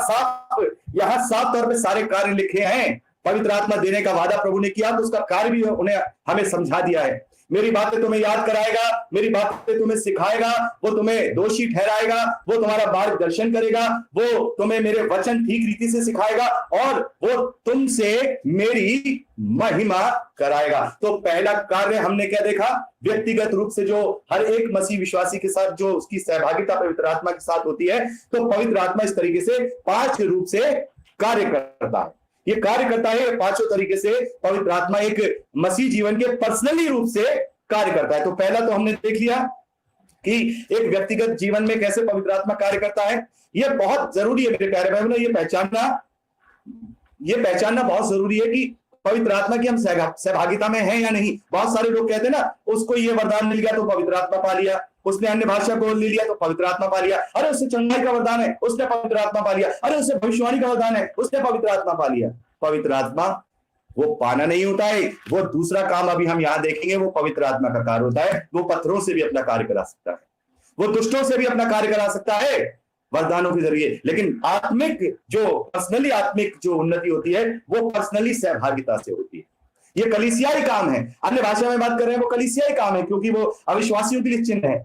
साफ तौर पे सारे कार्य लिखे हैं। पवित्र आत्मा देने का वादा प्रभु ने किया तो उसका कार्य भी उन्हें हमें समझा दिया है। मेरी बातें तुम्हें याद कराएगा, मेरी बातें तुम्हें सिखाएगा, वो तुम्हें दोषी ठहराएगा, वो तुम्हारा मार्गदर्शन करेगा, वो तुम्हें मेरे वचन ठीक रीति से सिखाएगा और वो तुमसे मेरी महिमा कराएगा। तो पहला कार्य हमने क्या देखा? व्यक्तिगत रूप से जो हर एक मसीह विश्वासी के साथ जो उसकी सहभागिता पवित्र आत्मा के साथ होती है, तो पवित्र आत्मा इस तरीके से 5 रूप से कार्य करता है। ये कार्य करता है 5 तरीके से। पवित्र आत्मा एक मसीह जीवन के पर्सनली रूप से कार्य करता है। तो पहला तो हमने देख लिया कि एक व्यक्तिगत जीवन में कैसे पवित्र आत्मा कार्य करता है। ये बहुत जरूरी है मेरे प्यारे भाई बहनों, ये पहचानना बहुत जरूरी है कि पवित्र आत्मा की हम सहभागिता में हैं या नहीं। बहुत सारे लोग कहते हैं ना, उसको ये वरदान मिल गया तो पवित्र आत्मा पा लिया, उसने अन्य भाषा को ले लिया तो पवित्र आत्मा पा लिया, अरे उससे चंगाई का वरदान है उसने पवित्र आत्मा पा लिया, अरे उससे भविष्यवाणी का वरदान है उसने पवित्र आत्मा पा लिया। पवित्र आत्मा वो पाना नहीं होता है, वो दूसरा काम अभी हम यहां देखेंगे, वो पवित्र आत्मा का कार्य होता है। वो पत्थरों से भी अपना कार्य करा सकता है, वो दुष्टों से भी अपना कार्य करा सकता है वरदानों के जरिए। लेकिन आत्मिक जो उन्नति होती है वो पर्सनली सहभागिता से होती है। ये कलीसियाई काम है। अन्य भाषा में बात कर रहे हैं, वो कलीसियाई काम है क्योंकि वो अविश्वासियों के लिए चिन्ह है।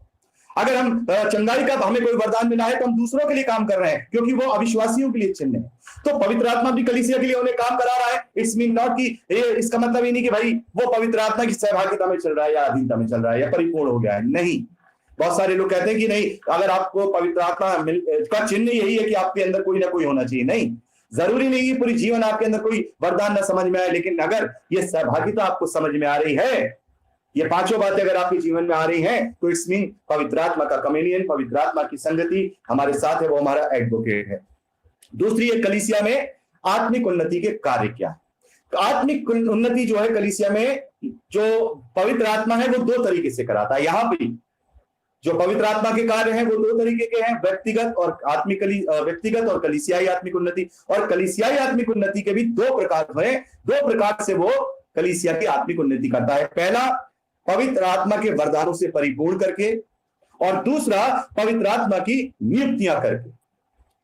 अगर हम चंगाई का हमें कोई वरदान मिला है तो हम दूसरों के लिए काम कर रहे हैं क्योंकि वो अविश्वासियों के लिए चिन्ह है। तो पवित्र आत्मा भी कलीसिया के लिए उन्हें काम करा रहा है। इट्स मीन नॉट कि इसका मतलब ये नहीं कि भाई वो पवित्र आत्मा की सहभागिता में चल रहा है या अधीनता में चल रहा है या परिपूर्ण हो गया है। नहीं, बहुत सारे लोग कहते हैं कि नहीं, अगर आपको पवित्र आत्मा का चिन्ह यही है कि आपके अंदर कोई ना कोई होना चाहिए। नहीं, जरूरी नहीं है पूरी जीवन आपके अंदर कोई वरदान ना समझ में आए, लेकिन अगर ये सहभागिता आपको समझ में आ रही है, ये 5 बातें अगर आपके जीवन में आ रही हैं, तो इट्स मीन पवित्र आत्मा का कम्युनियन, पवित्र आत्मा की संगति हमारे साथ है, वो हमारा एडवोकेट है। दूसरी, एक कलीसिया में आत्मिक उन्नति के कार्य क्या है। आत्मिक उन्नति जो है कलीसिया में, जो पवित्र आत्मा है वो 2 तरीके से कराता है। यहां भी जो पवित्र आत्मा के कार्य हैं वो 2 तरीके के हैं, व्यक्तिगत और कलीसियाई आत्मिक उन्नति। और कलीसियाई आत्मिक उन्नति के भी 2 प्रकार हैं। 2 प्रकार से वो कलीसिया की आत्मिक उन्नति करता है। पहला, पवित्र आत्मा के वरदानों से परिपूर्ण करके, और दूसरा पवित्र आत्मा की नियुक्तियां करके।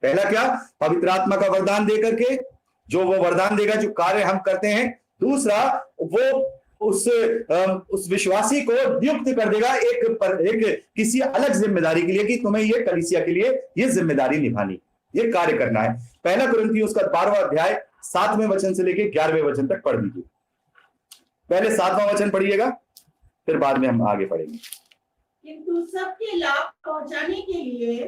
पहला क्या? पवित्र आत्मा का वरदान दे करके, जो वो वरदान देगा जो कार्य हम करते हैं। दूसरा, वो उस विश्वासी को नियुक्त कर देगा एक किसी अलग जिम्मेदारी के लिए कि तुम्हें ये कलीसिया के लिए ये जिम्मेदारी निभानी, ये कार्य करना है। पहला कुरिन्थियों उसका 12वां अध्याय 7वें वचन से लेकर 11वें वचन तक पढ़ लीजिए। पहले 7वां वचन पढ़िएगा, फिर बाद में हम आगे पढ़ेंगे। किंतु सबके लाभ पहुंचाने के लिए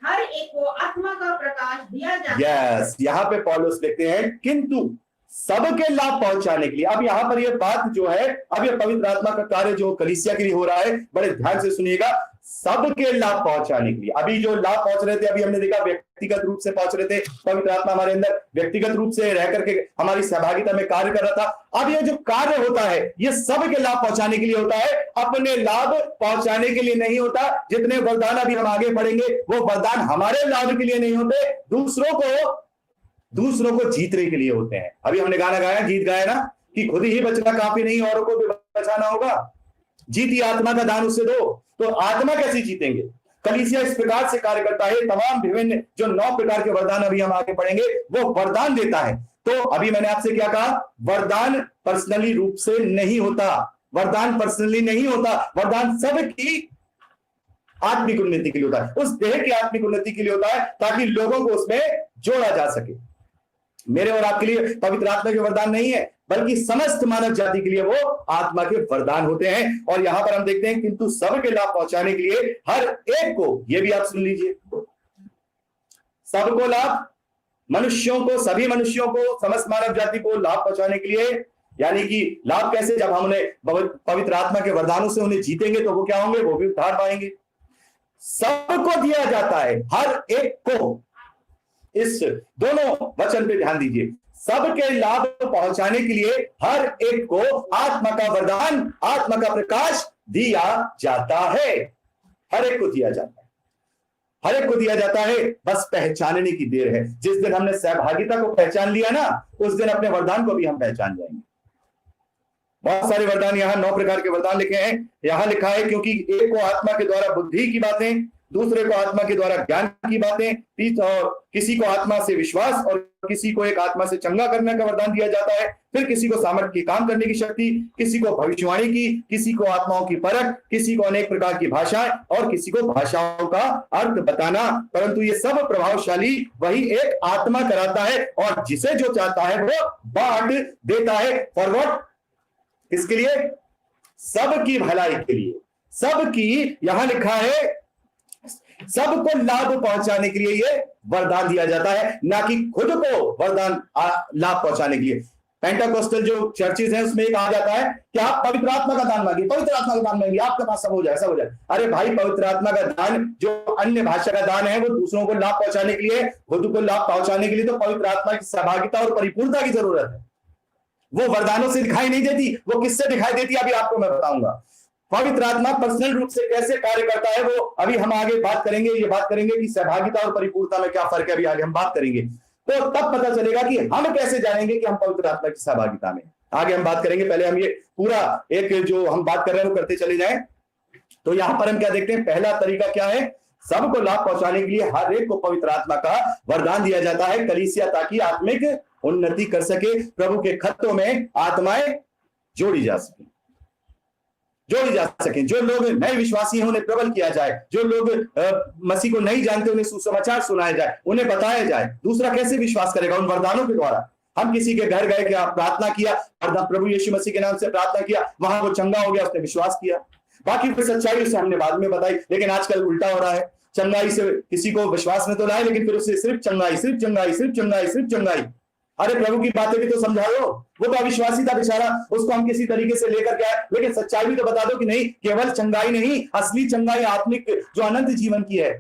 हर एक को आत्मा का प्रकाश दिया जाता है। यस, यहाँ पे पौलुस लिखते हैं किंतु सबके लाभ पहुंचाने के लिए। अब यहां पर यह बात जो है, अब यह पवित्र आत्मा का कार्य जो कलीसिया के लिए हो रहा है, बड़े ध्यान से सुनिएगा, सबके लाभ पहुंचाने के लिए। अभी जो लाभ पहुंच रहे थे, अभी हमने देखा व्यक्तिगत रूप से पहुंच रहे थे, पवित्र आत्मा हमारे अंदर व्यक्तिगत रूप से रह करके हमारी सहभागिता में कार्य कर रहा था। अब यह जो कार्य होता है, यह सबके लाभ पहुंचाने के लिए होता है, अपने लाभ पहुंचाने के लिए नहीं होता। जितने वरदान अभी हम आगे पढ़ेंगे, वो वरदान हमारे लाभ के लिए नहीं होते, दूसरों को जीतने के लिए होते हैं। अभी हमने गाना गाया, गीत गाया ना, कि खुद ही बचना काफी नहीं, औरों को भी बचाना होगा। जीती आत्मा का दान उससे दो। तो आत्मा कैसे जीतेंगे? कलीसिया इस प्रकार से कार्य करता है। तमाम विभिन्न जो 9 प्रकार के वरदान अभी हम आगे पढ़ेंगे, वो वरदान देता है। तो अभी मैंने आपसे क्या कहा, वरदान पर्सनली रूप से नहीं होता, वरदान पर्सनली नहीं होता, वरदान सबकी आत्मिक उन्नति के लिए होता है, उस देह की आत्मिक उन्नति के लिए होता है, ताकि लोगों को उसमें जोड़ा जा सके। मेरे और आपके लिए पवित्र आत्मा के वरदान नहीं है, बल्कि समस्त मानव जाति के लिए वो आत्मा के वरदान होते हैं। और यहां पर हम देखते हैं, किंतु सबके लाभ पहुंचाने के लिए हर एक को, ये भी आप सुन लीजिए, सबको लाभ, मनुष्यों को, सभी मनुष्यों को, समस्त मानव जाति को लाभ पहुंचाने के लिए। यानी कि लाभ कैसे? जब हम उन्हें पवित्र आत्मा के वरदानों से उन्हें जीतेंगे, तो वो क्या होंगे? वो भी उद्धार पाएंगे। सबको दिया जाता है, हर एक को। इस दोनों वचन पे ध्यान दीजिए, सबके लाभ पहुंचाने के लिए हर एक को आत्मा का वरदान, आत्मा का प्रकाश दिया जाता है। हर एक को दिया जाता है, हर एक को दिया जाता है। बस पहचानने की देर है। जिस दिन हमने सहभागिता को पहचान लिया ना, उस दिन अपने वरदान को भी हम पहचान जाएंगे। बहुत सारे वरदान, यहाँ 9 प्रकार के वरदान लिखे हैं। यहां लिखा है, क्योंकि एक को आत्मा के द्वारा बुद्धि की बातें, दूसरे को आत्मा के द्वारा ज्ञान की बातें, और किसी को आत्मा से विश्वास, और किसी को एक आत्मा से चंगा करने का वरदान दिया जाता है। फिर किसी को सामर्थ्य के काम करने की शक्ति, किसी को भविष्यवाणी की, किसी को आत्माओं की परख, किसी को अनेक प्रकार की भाषाएं, और किसी को भाषाओं का अर्थ बताना। परंतु ये सब प्रभावशाली वही एक आत्मा कराता है, और जिसे जो चाहता है वो बांट देता है। For what? किसके लिए? सबकी भलाई के लिए, सबकी, यहां लिखा है सबको लाभ पहुंचाने के लिए ये वरदान दिया जाता है, ना कि खुद को वरदान लाभ पहुंचाने के लिए। पेंटाकोस्टल जो चर्चेज हैं, उसमें एक आ जाता है कि आप पवित्र आत्मा का दान मांगिए, पवित्र आत्मा का दान मांगिए, आपके पास सब हो जाए, सब हो जाए। अरे भाई, पवित्र आत्मा का दान जो अन्य भाषा का दान है, वो दूसरों को लाभ पहुंचाने के लिए, खुद को लाभ पहुंचाने के लिए तो पवित्र आत्मा की सहभागिता और परिपूर्णता की जरूरत है। वो वरदानों से दिखाई नहीं देती, वो किससे दिखाई देती है, अभी आपको मैं बताऊंगा। पवित्र आत्मा पर्सनल रूप से कैसे कार्य करता है, वो अभी हम आगे बात करेंगे। ये बात करेंगे कि सहभागिता और परिपूर्णता में क्या फर्क है, अभी आगे हम बात करेंगे। तो तब पता चलेगा कि हम कैसे जानेंगे कि हम पवित्र आत्मा की सहभागिता में। आगे हम बात करेंगे, पहले हम ये पूरा एक जो हम बात कर रहे हैं वो करते चले जाएं। तो यहां पर हम क्या देखते हैं, पहला तरीका क्या है? सबको लाभ पहुंचाने के लिए हर एक को पवित्र आत्मा का वरदान दिया जाता है कलीसिया, ताकि आत्मिक उन्नति कर सके, प्रभु के खत्तों में आत्माएं जोड़ी जा सके, जो लोग नए विश्वासी हैं उन्हें प्रबल किया जाए, जो लोग मसीह को नहीं जानते उन्हें सुसमाचार सुनाया जाए, उन्हें बताया जाए। दूसरा कैसे विश्वास करेगा? उन वरदानों के द्वारा। हम किसी के घर गए, क्या प्रार्थना किया, प्रभु यीशु मसीह के नाम से प्रार्थना किया, वहां वो चंगा हो गया, उसने विश्वास किया। बाकी फिर सच्चाई उसे हमने बाद में बताई। लेकिन आजकल उल्टा हो रहा है, चंगाई से किसी को विश्वास में तो लाए, लेकिन फिर उससे सिर्फ चंगाई, सिर्फ चंगाई, सिर्फ चंगाई, सिर्फ चंगाई। अरे प्रभु की बातें भी तो समझा दो, वो तो अविश्वासी था बेचारा, उसको हम किसी तरीके से लेकर के आए, लेकिन सच्चाई भी तो बता दो कि नहीं, केवल चंगाई नहीं, असली चंगाई आत्मिक जो अनंत जीवन की है।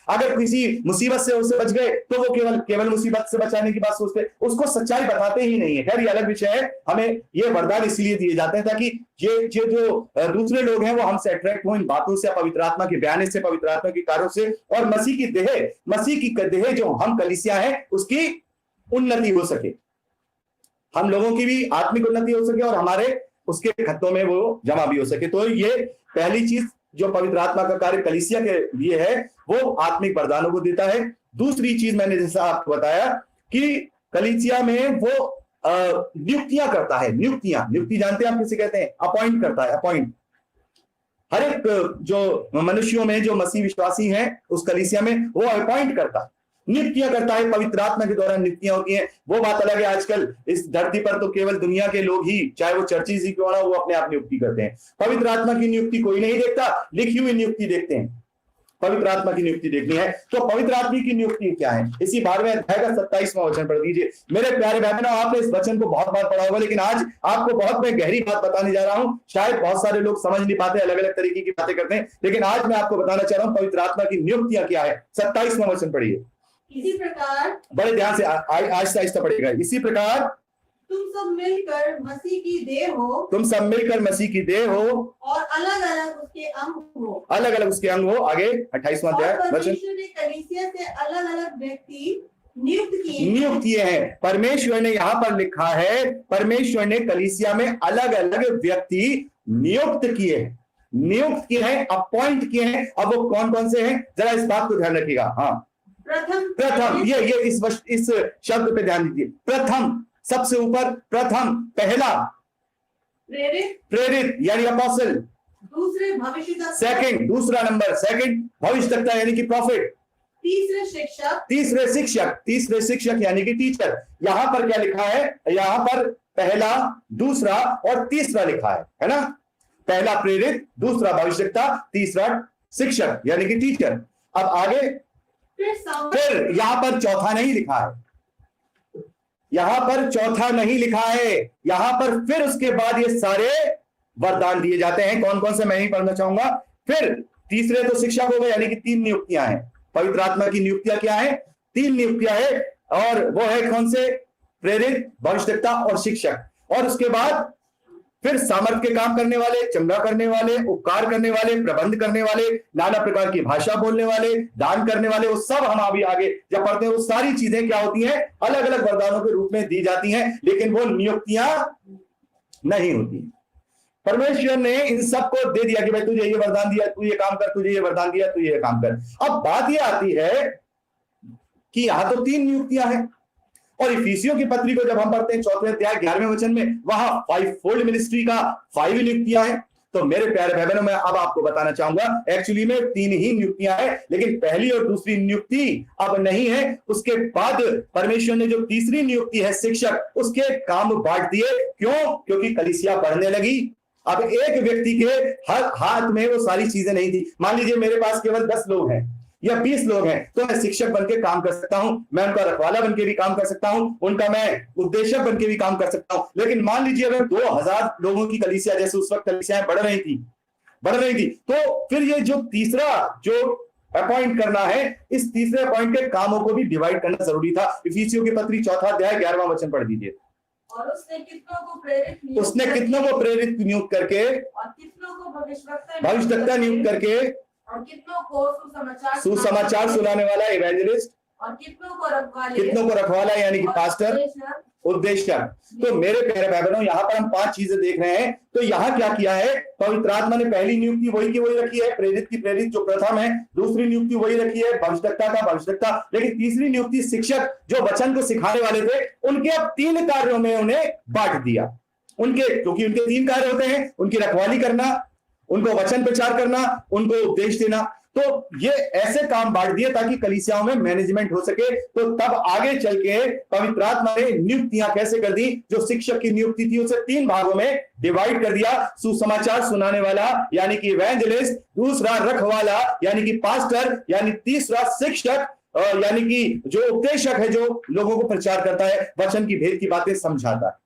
अगर किसी मुसीबत से उससे बच गए तो वो केवल मुसीबत से बचाने की बात सोचते, उसको सच्चाई बताते ही नहीं है। खैर ये अलग विषय है। हमें ये वरदान इसलिए दिए जाते हैं ताकि ये जो दूसरे लोग हैं वो हमसे अट्रैक्ट हो इन बातों से, पवित्र आत्मा के बयान से, पवित्र आत्मा के कार्यों से, और मसीह की देह जो हम कलीसिया है उसकी उन्नति हो सके, हम लोगों की भी आत्मिक उन्नति हो सके, और हमारे उसके खत्तों में वो जमा भी हो सके। तो ये पहली चीज जो पवित्र आत्मा का कार्य कलीसिया के लिए है, वो आत्मिक वरदानों को देता है। दूसरी चीज मैंने जैसा आपको बताया कि कलीसिया में वो नियुक्तियां करता है। नियुक्ति जानते हैं आप किसे कहते हैं? अपॉइंट करता है, अपॉइंट। हर एक जो मनुष्यों में जो मसीह विश्वासी हैं उस कलीसिया में वो अपॉइंट करता है, नियुक्तियां करता है। पवित्र आत्मा के द्वारा नियुक्तियां होती हैं। वो बात अलग है, आजकल इस धरती पर तो केवल दुनिया के लोग ही, चाहे वो चर्चिज ही क्यों ना, वो अपने आप नियुक्ति करते हैं। पवित्र आत्मा की नियुक्ति कोई नहीं देखता, लिखी हुई नियुक्ति देखते हैं। पवित्र आत्मा की नियुक्ति देखनी है। तो पवित्र आत्मा की नियुक्ति क्या है, इसी 12वें अध्याय का 27वां वचन पढ़ दीजिए। मेरे प्यारे बहनों, आपने इस वचन को बहुत बार पढ़ा होगा, लेकिन आज आपको बहुत मैं गहरी बात बताने जा रहा हूं। शायद बहुत सारे लोग समझ नहीं पाते, अलग अलग तरीके की बातें करते हैं, लेकिन आज मैं आपको बताना चाह रहा हूं पवित्र आत्मा की नियुक्तियां क्या है। 27वां वचन पढ़िए, इसी प्रकार बड़े ध्यान से, आहिस्ता आहिस्ता पढ़िएगा। इसी प्रकार तुम सब मिलकर मसीह की देह हो, तुम सब मिलकर मसीह की देह हो और अलग अलग उसके अंग हो। अलग अलग उसके अंग हो। आगे 28वां और अध्याय वचन, परमेश्वर ने कलीसिया से अलग अलग व्यक्ति नियुक्त किए हैं। परमेश्वर ने यहाँ पर लिखा है, परमेश्वर ने कलीसिया में अलग अलग व्यक्ति नियुक्त किए हैं, नियुक्त किए हैं, अपॉइंट किए हैं। अब वो कौन कौन से हैं, जरा इस बात को ध्यान रखिएगा। हाँ, प्रथम, ये इस शब्द पे ध्यान दीजिए। प्रथम, सबसे ऊपर, प्रथम, पहला प्रेरित यानी अपोस्टल। दूसरे भविष्यवक्ता, सेकंड, दूसरा नंबर सेकंड भविष्यवक्ता यानी कि प्रॉफिट। तीसरे शिक्षक यानी कि टीचर। यहां पर क्या लिखा है, यहां पर पहला, दूसरा और तीसरा लिखा है ना। पहला प्रेरित, दूसरा भविष्यवक्ता, तीसरा शिक्षक यानी कि टीचर। अब आगे फिर यहां पर चौथा नहीं लिखा है, यहां पर चौथा नहीं लिखा है, यहां पर फिर उसके बाद ये सारे वरदान दिए जाते हैं। कौन कौन से मैं नहीं पढ़ना चाहूंगा। फिर तीसरे तो शिक्षक हो गए, यानी कि 3 नियुक्तियां हैं। पवित्र आत्मा की नियुक्तियां क्या है, 3 नियुक्तियां है, और वो है कौन से, प्रेरित, भविष्यवक्ता और शिक्षक। और उसके बाद फिर सामर्थ के काम करने वाले, चंगा करने वाले, उपकार करने वाले, प्रबंध करने वाले, नाना प्रकार की भाषा बोलने वाले, दान करने वाले, वो सब हम अभी आगे जब पढ़ते हैं वो सारी चीजें क्या होती हैं, अलग अलग वरदानों के रूप में दी जाती हैं, लेकिन वो नियुक्तियां नहीं होती। परमेश्वर ने इन सबको दे दिया कि भाई तुझे ये वरदान दिया, तू ये काम कर, तुझे ये वरदान दिया, तू ये काम कर। अब बात ये आती है कि यहां तो 3 नियुक्तियां हैं, और इफिसियों की पत्री को जब हम पढ़ते हैं 4वें अध्याय 11वें वचन में, वहां 5-fold मिनिस्ट्री का 5 नियुक्तियां हैं। तो मेरे प्यारे भाई बहनों, मैं अब आपको बताना चाहूंगा, एक्चुअली में 3 ही नियुक्तियां हैं, लेकिन पहली और दूसरी नियुक्ति अब नहीं है। उसके बाद परमेश्वर ने जो तीसरी नियुक्ति है शिक्षक, उसके काम बांट दिए। क्यों? क्योंकि कलीसिया बढ़ने लगी। अब एक व्यक्ति के हर हाथ में वो सारी चीजें नहीं थी। मान लीजिए मेरे पास केवल 10 लोग हैं या 20 लोग हैं, तो मैं शिक्षक बनके काम कर सकता हूं, मैं उनका रखवाला बनके भी काम कर सकता हूं, उनका मैं उपदेशक बनके भी काम कर सकता हूं। लेकिन मान लीजिए अगर 2000 लोगों की कलीसिया, जैसे उस वक्त कलीसियाएं बढ़ रही थी, तो फिर ये जो तीसरा जो अपॉइंट करना है, इस तीसरे अपॉइंट के कामों को भी डिवाइड करना जरूरी था। इफिसियों की पत्री 4 अध्याय 11वां वचन पढ़ दीजिए। और उसने कितनों को प्रेरित नियुक्त करके, और कितनों को भविष्यवक्ता नियुक्त करके, और कितनों को सुसमाचार सुनाने वाला एवेंजलिस्ट, और कितनों को रखवाला यानी कि पास्टर, उपदेशक। तो मेरे प्यारे भाई बहनों, यहाँ पर हम 5 चीजें देख रहे हैं। तो यहाँ क्या किया है, पवित्र आत्मा ने पहली नियुक्ति वही की वही रखी है, प्रेरित की प्रेरित जो प्रथम है, दूसरी नियुक्ति वही रखी है, भविष्यवक्ता का भविष्यवक्ता, लेकिन तीसरी नियुक्ति शिक्षक जो वचन को सिखाने वाले थे, उनके अब 3 कार्यों में उन्हें बांट दिया। क्योंकि उनके 3 कार्य होते हैं, उनकी रखवाली करना, उनको वचन प्रचार करना, उनको उपदेश देना। तो ये ऐसे काम बांट दिए ताकि कलीसियाओं में मैनेजमेंट हो सके। तो तब आगे चल के पवित्र आत्मा ने नियुक्तियां कैसे कर दी, जो शिक्षक की नियुक्ति थी उसे 3 भागों में डिवाइड कर दिया। सुसमाचार सुनाने वाला यानी कि इवेंजलिस्ट, दूसरा रखवाला यानी कि पास्टर, यानी तीसरा शिक्षक यानी कि जो उपदेशक है, जो लोगों को प्रचार करता है, वचन की भेद की बातें समझाता है।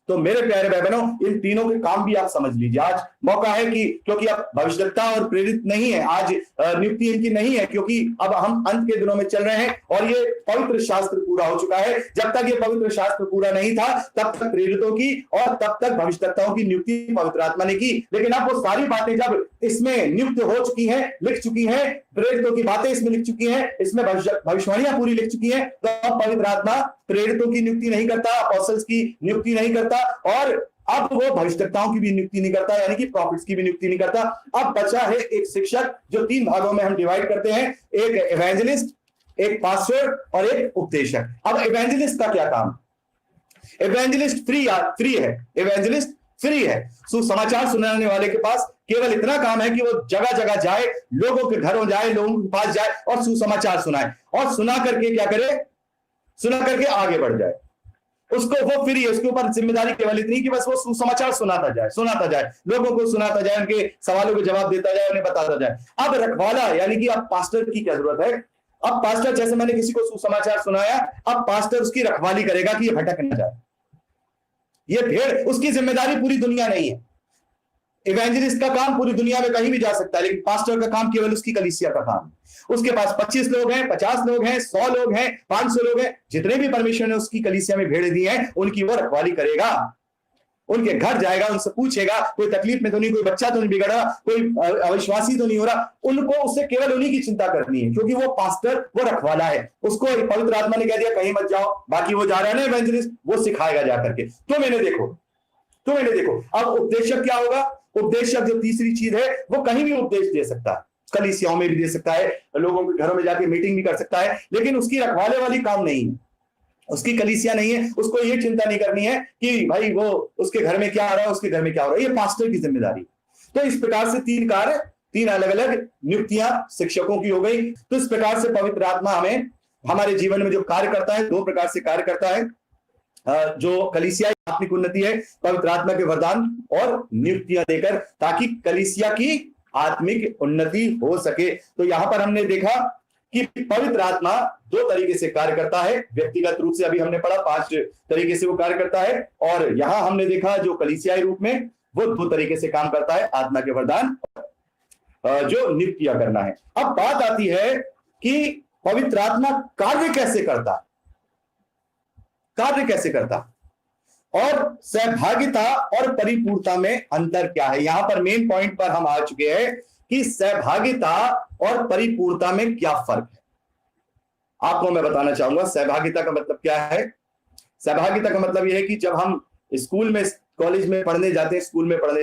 तो मेरे प्यारे भाई बहनों, इन तीनों के काम भी आप समझ लीजिए। आज मौका है कि क्योंकि अब भविष्यवक्ता और प्रेरित नहीं है, आज नियुक्ति इनकी नहीं है, क्योंकि अब हम अंत के दिनों में चल रहे हैं और ये पवित्र शास्त्र पूरा हो चुका है। जब तक ये पवित्र शास्त्र पूरा नहीं था, तब तक प्रेरितों की और तब तक भविष्यवक्ताओं की नियुक्ति पवित्र आत्मा ने की। लेकिन अब वो सारी बातें जब इसमें नियुक्त हो चुकी हैं, लिख चुकी हैं, प्रेरितों की बातें इसमें लिख चुकी हैं, इसमें भविष्यवाणियां पूरी लिख चुकी हैं, तो अब पवित्र आत्मा प्रेरितों की नियुक्ति नहीं करता, अपोस्टल्स की नियुक्ति नहीं करता, और अब वो भविष्यवक्ताओं की भी नियुक्ति नहीं करता, यानी कि प्रॉफिट्स की भी नियुक्ति नहीं करता। अब बचा है एक शिक्षक, जो 3 भागों में हम डिवाइड करते हैं, एक इवेंजलिस्ट, एक पास्टर और एक उपदेशक। अब इवेंजलिस्ट का क्या काम? इवेंजलिस्ट फ्री है, इवेंजलिस्ट फ्री है। सुसमाचार सुनाने वाले के पास केवल इतना काम है कि वो जगह जगह जाए, लोगों के घरों जाए, लोगों के पास जाए और सुसमाचार सुनाए, और सुना करके क्या करे, सुना करके आगे बढ़ जाए। उसको वो फ्री है, उसके ऊपर जिम्मेदारी केवल इतनी कि बस वो सुसमाचार सुनाता जाए, लोगों को सुनाता जाए, उनके सवालों के जवाब देता जाए, उन्हें बताता जाए। अब रखवाला यानी कि अब पास्टर की क्या जरूरत है? अब पास्टर, जैसे मैंने किसी को सुसमाचार सुनाया, अब पास्टर उसकी रखवाली करेगा कि ये भटक न जाए। ये भेड़, उसकी जिम्मेदारी पूरी दुनिया नहीं है। इवेंजलिस्ट का काम पूरी दुनिया में कहीं भी जा सकता है, लेकिन पास्टर का काम केवल उसकी कलीसिया का काम है। उसके पास 25 लोग हैं, 50 लोग हैं, 100 लोग हैं, 500 लोग हैं, जितने भी परमेश्वर ने उसकी कलीसिया में भेड़े दी हैं, उनकी वो रखवाली करेगा। उनके घर जाएगा, उनसे पूछेगा कोई तकलीफ में तो नहीं, कोई बच्चा तो नहीं बिगड़ा, कोई अविश्वासी तो नहीं हो रहा। उनको उससे केवल उन्हीं की चिंता करनी है, क्योंकि वो पास्टर, वो रखवाला है। उसको पवित्र आत्मा ने कह दिया कहीं मत जाओ, बाकी वो जा रहा है ना इवेंजलिस्ट, वो सिखाएगा जाकर के। तो मैंने देखो अब उपदेशक क्या होगा? उपदेशक जो तीसरी चीज है, वो कहीं भी उपदेश दे सकता है, कलीसियाओं में भी दे सकता है, लोगों के घरों में जाके मीटिंग भी कर सकता है, लेकिन उसकी रखवाले वाली काम नहीं है, उसकी कलीसिया नहीं है। उसको ये चिंता नहीं करनी है कि भाई वो उसके घर में क्या आ रहा है, उसके घर में क्या हो रहा है। ये पास्टर की जिम्मेदारी। तो इस प्रकार से तीन अलग अलग नियुक्तियां शिक्षकों की हो गई। तो इस प्रकार से पवित्र आत्मा हमें हमारे जीवन में जो कार्य करता है, दो प्रकार से कार्य करता है। जो कलीसिया आत्मिक उन्नति है, पवित्र आत्मा के वरदान और नियुक्तियां देकर, ताकि कलीसिया की आत्मिक उन्नति हो सके। तो यहां पर हमने देखा कि पवित्र आत्मा दो तरीके से कार्य करता है। व्यक्तिगत रूप से अभी हमने पढ़ा 5 तरीके से वो कार्य करता है, और यहां हमने देखा जो कलीसियाई रूप में वो 2 तरीके से काम करता है, आत्मा के वरदान जो नियुक्तियां करना है। अब बात आती है कि पवित्र आत्मा कार्य कैसे करता और सहभागिता और परिपूर्णता में अंतर क्या है। यहां पर मेन पॉइंट पर हम आ चुके हैं कि सहभागिता और परिपूर्णता में क्या फर्क है। आपको मैं बताना चाहूंगा सहभागिता का मतलब क्या है। सहभागिता का मतलब यह है कि जब हम स्कूल में, कॉलेज में पढ़ने जाते हैं, स्कूल में पढ़ने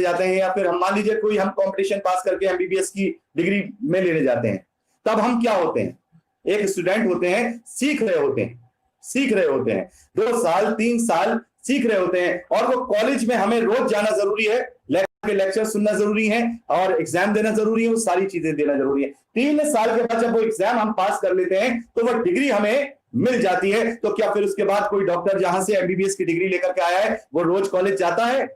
जाते हैं, या फिर हम मान लीजिए कोई हम कंपटीशन पास करके एमबीबीएस की डिग्री में लेने जाते हैं, तब हम क्या होते हैं? एक स्टूडेंट होते हैं, सीख रहे होते हैं 2 साल 3 साल सीख रहे होते हैं, और वो कॉलेज में हमें रोज जाना जरूरी है, लेक्चर सुनना जरूरी है, और एग्जाम देना जरूरी है, वो सारी चीजें देना जरूरी है। 3 साल के बाद जब वो एग्जाम हम पास कर लेते हैं, तो वो डिग्री हमें मिल जाती है। तो क्या फिर उसके बाद कोई डॉक्टर जहां से एमबीबीएस की डिग्री लेकर के आया है, वो रोज कॉलेज जाता है?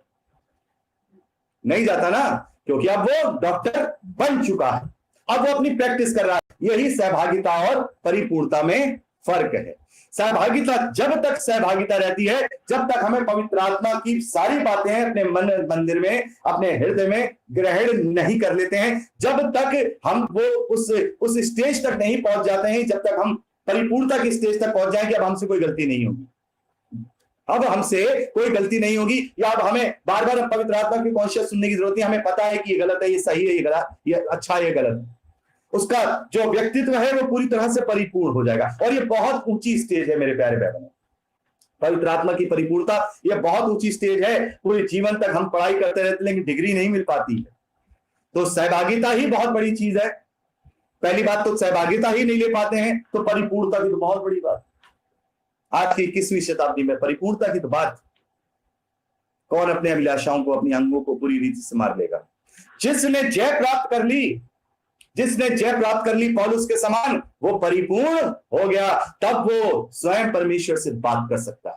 नहीं जाता ना, क्योंकि अब वो डॉक्टर बन चुका है, अब वो अपनी प्रैक्टिस कर रहा है। यही सहभागिता और परिपूर्णता में फर्क है। सहभागिता, जब तक सहभागिता रहती है, जब तक हमें पवित्र आत्मा की सारी बातें अपने मन मंदिर में, अपने हृदय में ग्रहण नहीं कर लेते हैं, जब तक हम वो उस स्टेज तक नहीं पहुंच जाते हैं, जब तक हम परिपूर्णता की स्टेज तक पहुंच जाए कि अब हमसे कोई गलती नहीं होगी, अब हमसे कोई गलती नहीं होगी, या अब हमें बार बार पवित्र आत्मा की कॉन्शियस सुनने की जरूरत नहीं। हमें पता है कि ये गलत है, ये सही है, ये गलत, ये अच्छा है, ये गलत है। उसका जो व्यक्तित्व है वो पूरी तरह से परिपूर्ण हो जाएगा। और ये बहुत ऊंची स्टेज है मेरे प्यारे बहनों, पवित्र आत्मा की परिपूर्णता, ये बहुत ऊंची स्टेज है। पूरे जीवन तक हम पढ़ाई करते रहते लेकिन डिग्री नहीं मिल पाती है। तो सहभागिता ही बहुत बड़ी चीज है। पहली बात तो सहभागिता ही नहीं ले पाते हैं, तो परिपूर्णता की तो बहुत बड़ी बात। आज की 21वीं शताब्दी में परिपूर्णता की तो बात, कौन अपने अभिलाषाओं को, अपनी अंगों को पूरी रीति से मार लेगा? जिसने जय प्राप्त कर ली पौलुस के समान, वो परिपूर्ण हो गया, तब वो स्वयं परमेश्वर से बात कर सकता है।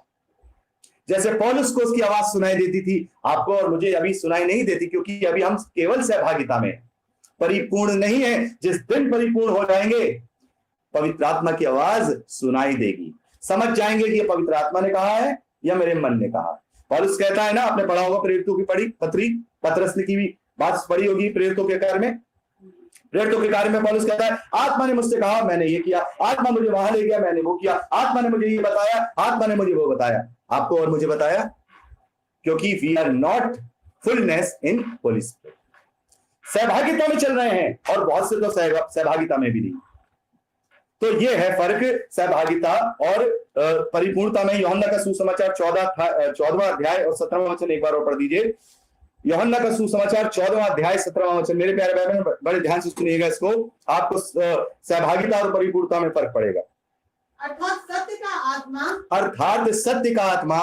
जैसे पौलुस को उसकी आवाज सुनाई देती थी, आपको और मुझे अभी सुनाई नहीं देती, क्योंकि अभी हम केवल सहभागिता में, परिपूर्ण नहीं है। जिस दिन परिपूर्ण हो जाएंगे, पवित्र आत्मा की आवाज सुनाई देगी, समझ जाएंगे कि ये पवित्र आत्मा ने कहा है या मेरे मन ने कहा। पौलुस कहता है ना, आपने पढ़ा होगा प्रेरितों की पत्रस की भी बात पढ़ी होगी, प्रेरितों के कार्य में पौलुस कहता है, आत्मा ने मुझसे कहा, मैंने ये किया, आत्मा मुझे वहां ले गया, मैंने वो किया, आत्मा ने मुझे ये बताया, आत्मा ने मुझे वो बताया। आपको और मुझे बताया, क्योंकि we are not fullness in Holy Spirit. सहभागिता में चल रहे हैं, और बहुत से तो सहभागिता में भी नहीं। तो ये है फर्क सहभागिता और परिपूर्णता में। यूहन्ना का सुसमाचार 14वां अध्याय और 17वां वचन एक बार और पढ़ दीजिए। यूहन्ना का सुसमाचार 14वां अध्याय 17वां वचन। मेरे प्यारे भाई बहन, बड़े ध्यान से सुनिएगा इसको, आपको सहभागिता और परिपूर्णता में फर्क पड़ेगा। अर्थात सत्य का आत्मा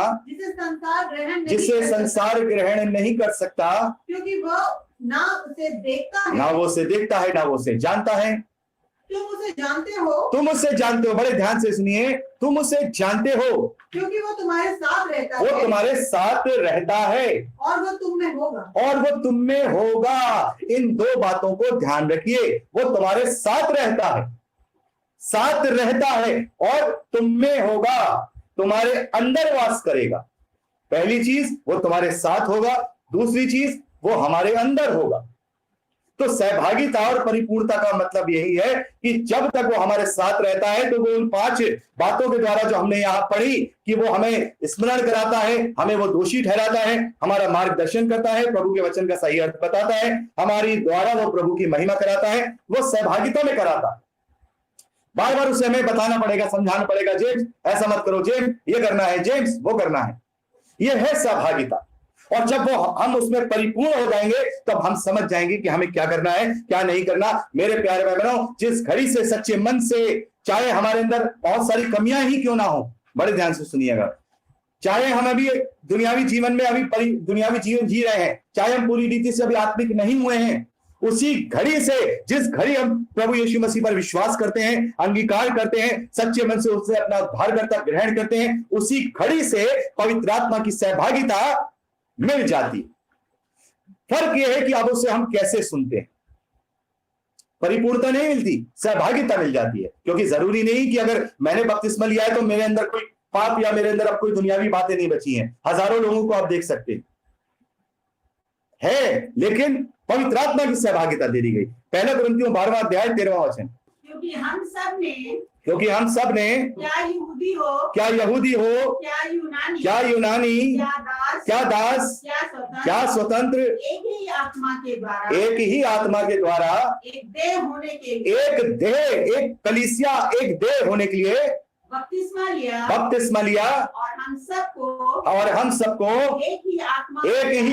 जिसे संसार ग्रहण नहीं कर सकता, क्योंकि वह ना उसे देखता है, ना वो उसे जानता है। तुम उसे जानते हो तुम उससे जानते हो, बड़े ध्यान से सुनिए, तुम उसे जानते हो क्योंकि वो तुम्हारे साथ रहता वो है तुम्हारे साथ रहता है और वो तुम में होगा। और वो तुम में होगा। इन दो बातों को ध्यान रखिए, वो तुम्हारे साथ रहता है, साथ रहता है और तुम में होगा, तुम्हारे अंदर वास करेगा। पहली चीज वो तुम्हारे साथ होगा, दूसरी चीज वो हमारे अंदर होगा। तो सहभागिता और परिपूर्णता का मतलब यही है कि जब तक वो हमारे साथ रहता है तो वो उन 5 बातों के द्वारा जो हमने यहां पढ़ी कि वो हमें स्मरण कराता है, हमें वो दोषी ठहराता है, हमारा मार्गदर्शन करता है, प्रभु के वचन का सही अर्थ बताता है, हमारी द्वारा वो प्रभु की महिमा कराता है, वो सहभागिता में कराता है। बार बार उसे हमें बताना पड़ेगा, समझाना पड़ेगा, जेम्स ऐसा मत करो, जेम्स ये करना है, जेम्स वो करना है। ये है सहभागिता। और जब वो हम उसमें परिपूर्ण हो जाएंगे तब हम समझ जाएंगे कि हमें क्या करना है, क्या नहीं करना। मेरे प्यारे भाई बहनों, जिस घड़ी से सच्चे मन से, चाहे हमारे अंदर बहुत सारी कमियां ही क्यों ना हो, बड़े ध्यान से सुनिएगा, चाहे हम अभी दुनियावी जीवन में अभी दुनियावी जीवन जी रहे हैं, चाहे हम पूरी रीति से अभी आत्मिक नहीं हुए हैं, उसी घड़ी से, जिस घड़ी हम प्रभु यीशु मसीह पर विश्वास करते हैं, अंगीकार करते हैं, सच्चे मन से उससे अपना उद्धारकर्ता ग्रहण करते हैं, उसी घड़ी से पवित्र आत्मा की सहभागिता मिल जाती। फर्क यह है कि अब उसे हम कैसे सुनते हैं। परिपूर्णता नहीं मिलती, सहभागिता मिल जाती है। क्योंकि जरूरी नहीं कि अगर मैंने बपतिस्मा लिया है तो मेरे अंदर कोई पाप या मेरे अंदर अब कोई दुनियावी बातें नहीं बची हैं। हजारों लोगों को आप देख सकते हैं, लेकिन पवित्र आत्मा की सहभागिता दे दी गई। पहला कुरिन्थियों 12वां अध्याय 13वां वचन, क्योंकि हम सब ने क्या यहूदी हो, क्या यहूदी हो, क्या यूनानी, क्या यूनानी, क्या दास, क्या स्वतंत्र, एक ही आत्मा के द्वारा, एक ही आत्मा के द्वारा, एक देह होने के लिए, एक देह, एक कलीसिया, एक देह होने के लिए बपतिस्मा लिया और हम सबको एक ही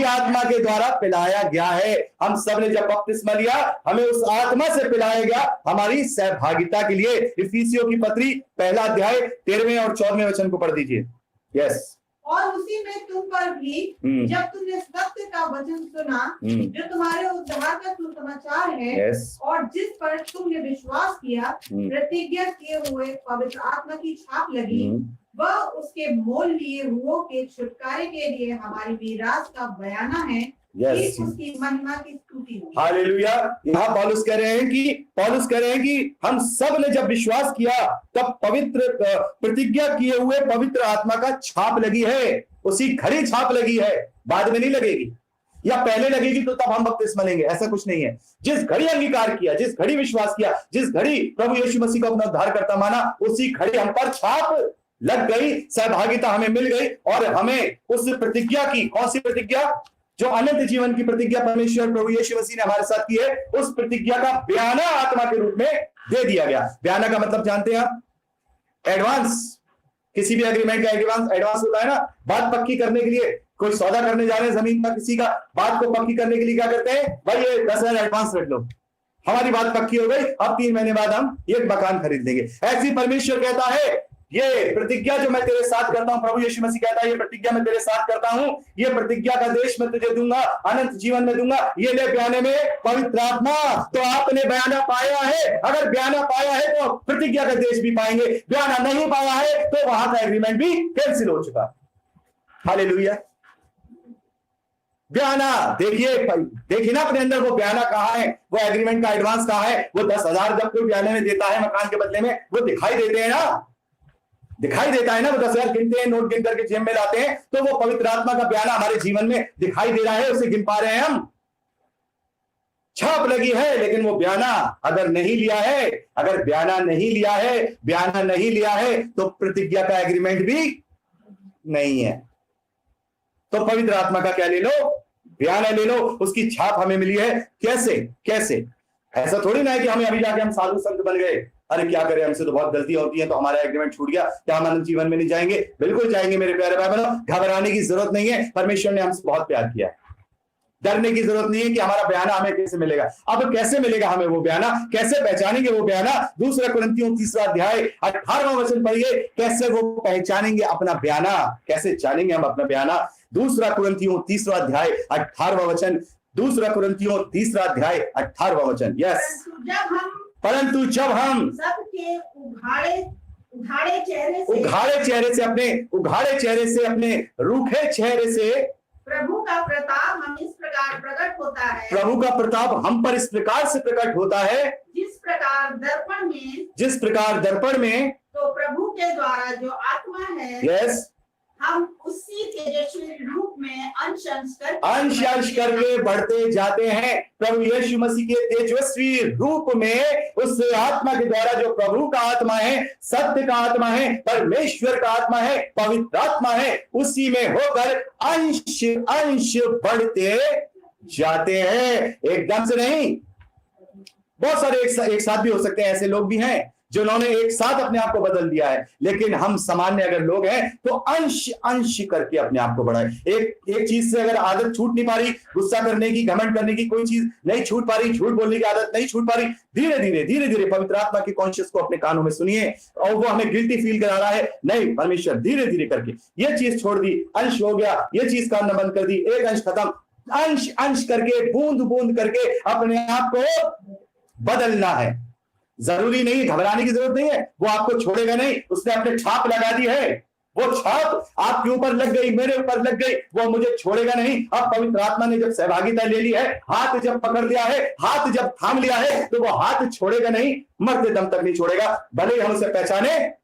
आत्मा के द्वारा पिलाया गया है। हम सब ने जब बपतिस्मा लिया, हमें उस आत्मा से पिलाया गया हमारी सहभागिता के लिए। इफिसियों की पत्री 1 अध्याय 13वें और 14वें वचन को पढ़ दीजिए। यस, और उसी में तुम पर भी जब तुमने सत्य का वचन सुना, जो तुम्हारे उद्धार का सुसमाचार है, और जिस पर तुमने विश्वास किया, प्रतिज्ञा किए हुए पवित्र आत्मा की छाप लगी, वह उसके मोल लिए हुओं के छुटकारे के लिए हमारी मीरास का बयाना है। उसकी महिमा की स्तुति हो। हालेलुया। यहाँ पौलुस कह रहे हैं कि हम सब ने जब विश्वास किया तब पवित्र प्रतिज्ञा किए हुए पवित्र आत्मा का छाप लगी है। उसी घड़ी छाप लगी है, बाद में नहीं लगेगी, या पहले लगेगी तो तब हम बपतिस्मा लेंगे, ऐसा कुछ नहीं है। जिस घड़ी अंगीकार किया, जिस घड़ी विश्वास किया, जिस घड़ी प्रभु यीशु मसीह को अपना उद्धारकर्ता माना, उसी घड़ी हम पर छाप लग गई, सहभागिता हमें मिल गई और हमें उस प्रतिज्ञा की, कौन सी प्रतिज्ञा? जो अनंत जीवन की प्रतिज्ञा परमेश्वर प्रभु यीशु मसीह ने हमारे साथ की है, उस प्रतिज्ञा का बयाना आत्मा के रूप में दे दिया गया। बयाना का मतलब जानते हैं आप? एडवांस। किसी भी एग्रीमेंट का एडवांस होता है ना, बात पक्की करने के लिए। कोई सौदा करने जा रहे हैं जमीन का, किसी का, बात को पक्की करने के लिए क्या करते हैं? भाई ये 10,000 एडवांस रख लो, हमारी बात पक्की हो गई, अब 3 महीने बाद हम एक मकान खरीद लेंगे। ऐसी परमेश्वर कहता है, ये प्रतिज्ञा जो मैं तेरे साथ करता हूं, प्रभु यीशु मसीह कहता है, ये प्रतिज्ञा मैं तेरे साथ करता हूं, ये प्रतिज्ञा का देश मैं तुझे दूंगा, अनंत जीवन में दूंगा। ये ले बयाने में पवित्र आत्मा। तो आपने बयाना पाया है, अगर बयाना पाया है तो प्रतिज्ञा का देश भी पाएंगे। बयाना नहीं पाया है तो वहां का एग्रीमेंट भी कैंसिल हो चुका। हालेलुया। बयाना देखिए ना अपने अंदर, वो बयाना कहाँ है, वो एग्रीमेंट का एडवांस कहाँ है? वो 10,000 जब कोई बयाने में देता है मकान के बदले में, वो दिखाई देते हैं ना, दिखाई देता है ना, वो 10,000 गिनते हैं, नोट गिन करके जेब में लाते हैं, तो वो पवित्र आत्मा का बयाना हमारे जीवन में दिखाई दे रहा है, उसे गिन पा रहे हैं हम। छाप लगी है, लेकिन वो बयाना अगर नहीं लिया है, अगर बयाना नहीं लिया है तो प्रतिज्ञा का एग्रीमेंट भी नहीं है। तो पवित्र आत्मा का क्या ले लो? बयाना ले लो, उसकी छाप हमें मिली है। कैसे? ऐसा थोड़ी ना है कि हमें अभी जाके हम साधु संत बन गए, अरे क्या करें, हमसे तो बहुत गलती होती है तो हमारा एग्रीमेंट छूट गया, क्या हम अनंत जीवन में नहीं जाएंगे? बिल्कुल जाएंगे मेरे प्यारे भाई बहनों। घबराने की जरूरत नहीं है, परमेश्वर ने हमसे बहुत प्यार किया है। डरने की जरूरत नहीं है कि हमारा बयाना हमें कैसे मिलेगा। अब कैसे मिलेगा हमें वो बयाना, कैसे पहचानेंगे वो बयाना? 2 कुरिन्थियों 3 अध्याय 18वां वचन पढ़िए। कैसे वो पहचानेंगे अपना बयाना, कैसे जानेंगे हम अपना बयाना? 2 कुरिन्थियों 3 अध्याय 18वां वचन, 2 कुरिन्थियों 3 अध्याय 18वां वचन। यस। परंतु जब हम सबके उघाड़े चेहरे से अपने रूखे चेहरे से प्रभु का प्रताप हम इस प्रकार प्रकट होता है, प्रभु का प्रताप हम पर इस प्रकार से प्रकट होता है, जिस प्रकार दर्पण में तो प्रभु के द्वारा जो आत्मा है, यस, हम उसी तेजस्वी रूप में अंश अंश करके बढ़ते जाते हैं। प्रभु यीशु मसीह के तेजस्वी रूप में उस आत्मा के द्वारा जो प्रभु का आत्मा है, सत्य का आत्मा है, परमेश्वर का आत्मा है, पवित्र आत्मा है, उसी में होकर अंश बढ़ते जाते हैं। एकदम से नहीं, बहुत सारे एक साथ भी हो सकते हैं। ऐसे लोग भी हैं जिन्होंने एक साथ अपने आप को बदल दिया है, लेकिन हम सामान्य अगर लोग हैं तो अंश करके अपने आप को बढ़ाए। एक चीज से अगर आदत छूट नहीं पा रही, गुस्सा करने की, घमंड करने की कोई चीज नहीं छूट पा रही, झूठ बोलने की आदत नहीं छूट पा रही, धीरे धीरे पवित्र आत्मा के कॉन्शियस को अपने कानों में सुनिए और वो हमें गिल्टी फील करा रहा है, नहीं, परमेश्वर धीरे धीरे करके ये चीज छोड़ दी, अंश हो गया, ये चीज करना बंद कर दी, एक अंश खत्म, अंश करके बूंद बूंद करके अपने आप को बदलना है। जरूरी नहीं, घबराने की जरूरत नहीं है, वो आपको छोड़ेगा नहीं। उसने अपने छाप लगा दी है, वो छाप आपके ऊपर लग गई, मेरे ऊपर लग गई, वो मुझे छोड़ेगा नहीं। अब पवित्र आत्मा ने जब सहभागिता ले ली है, हाथ जब पकड़ लिया है, हाथ जब थाम लिया है, तो वो हाथ छोड़ेगा नहीं, मरते दम तक नहीं छोड़ेगा, भले ही हम उसे पहचाने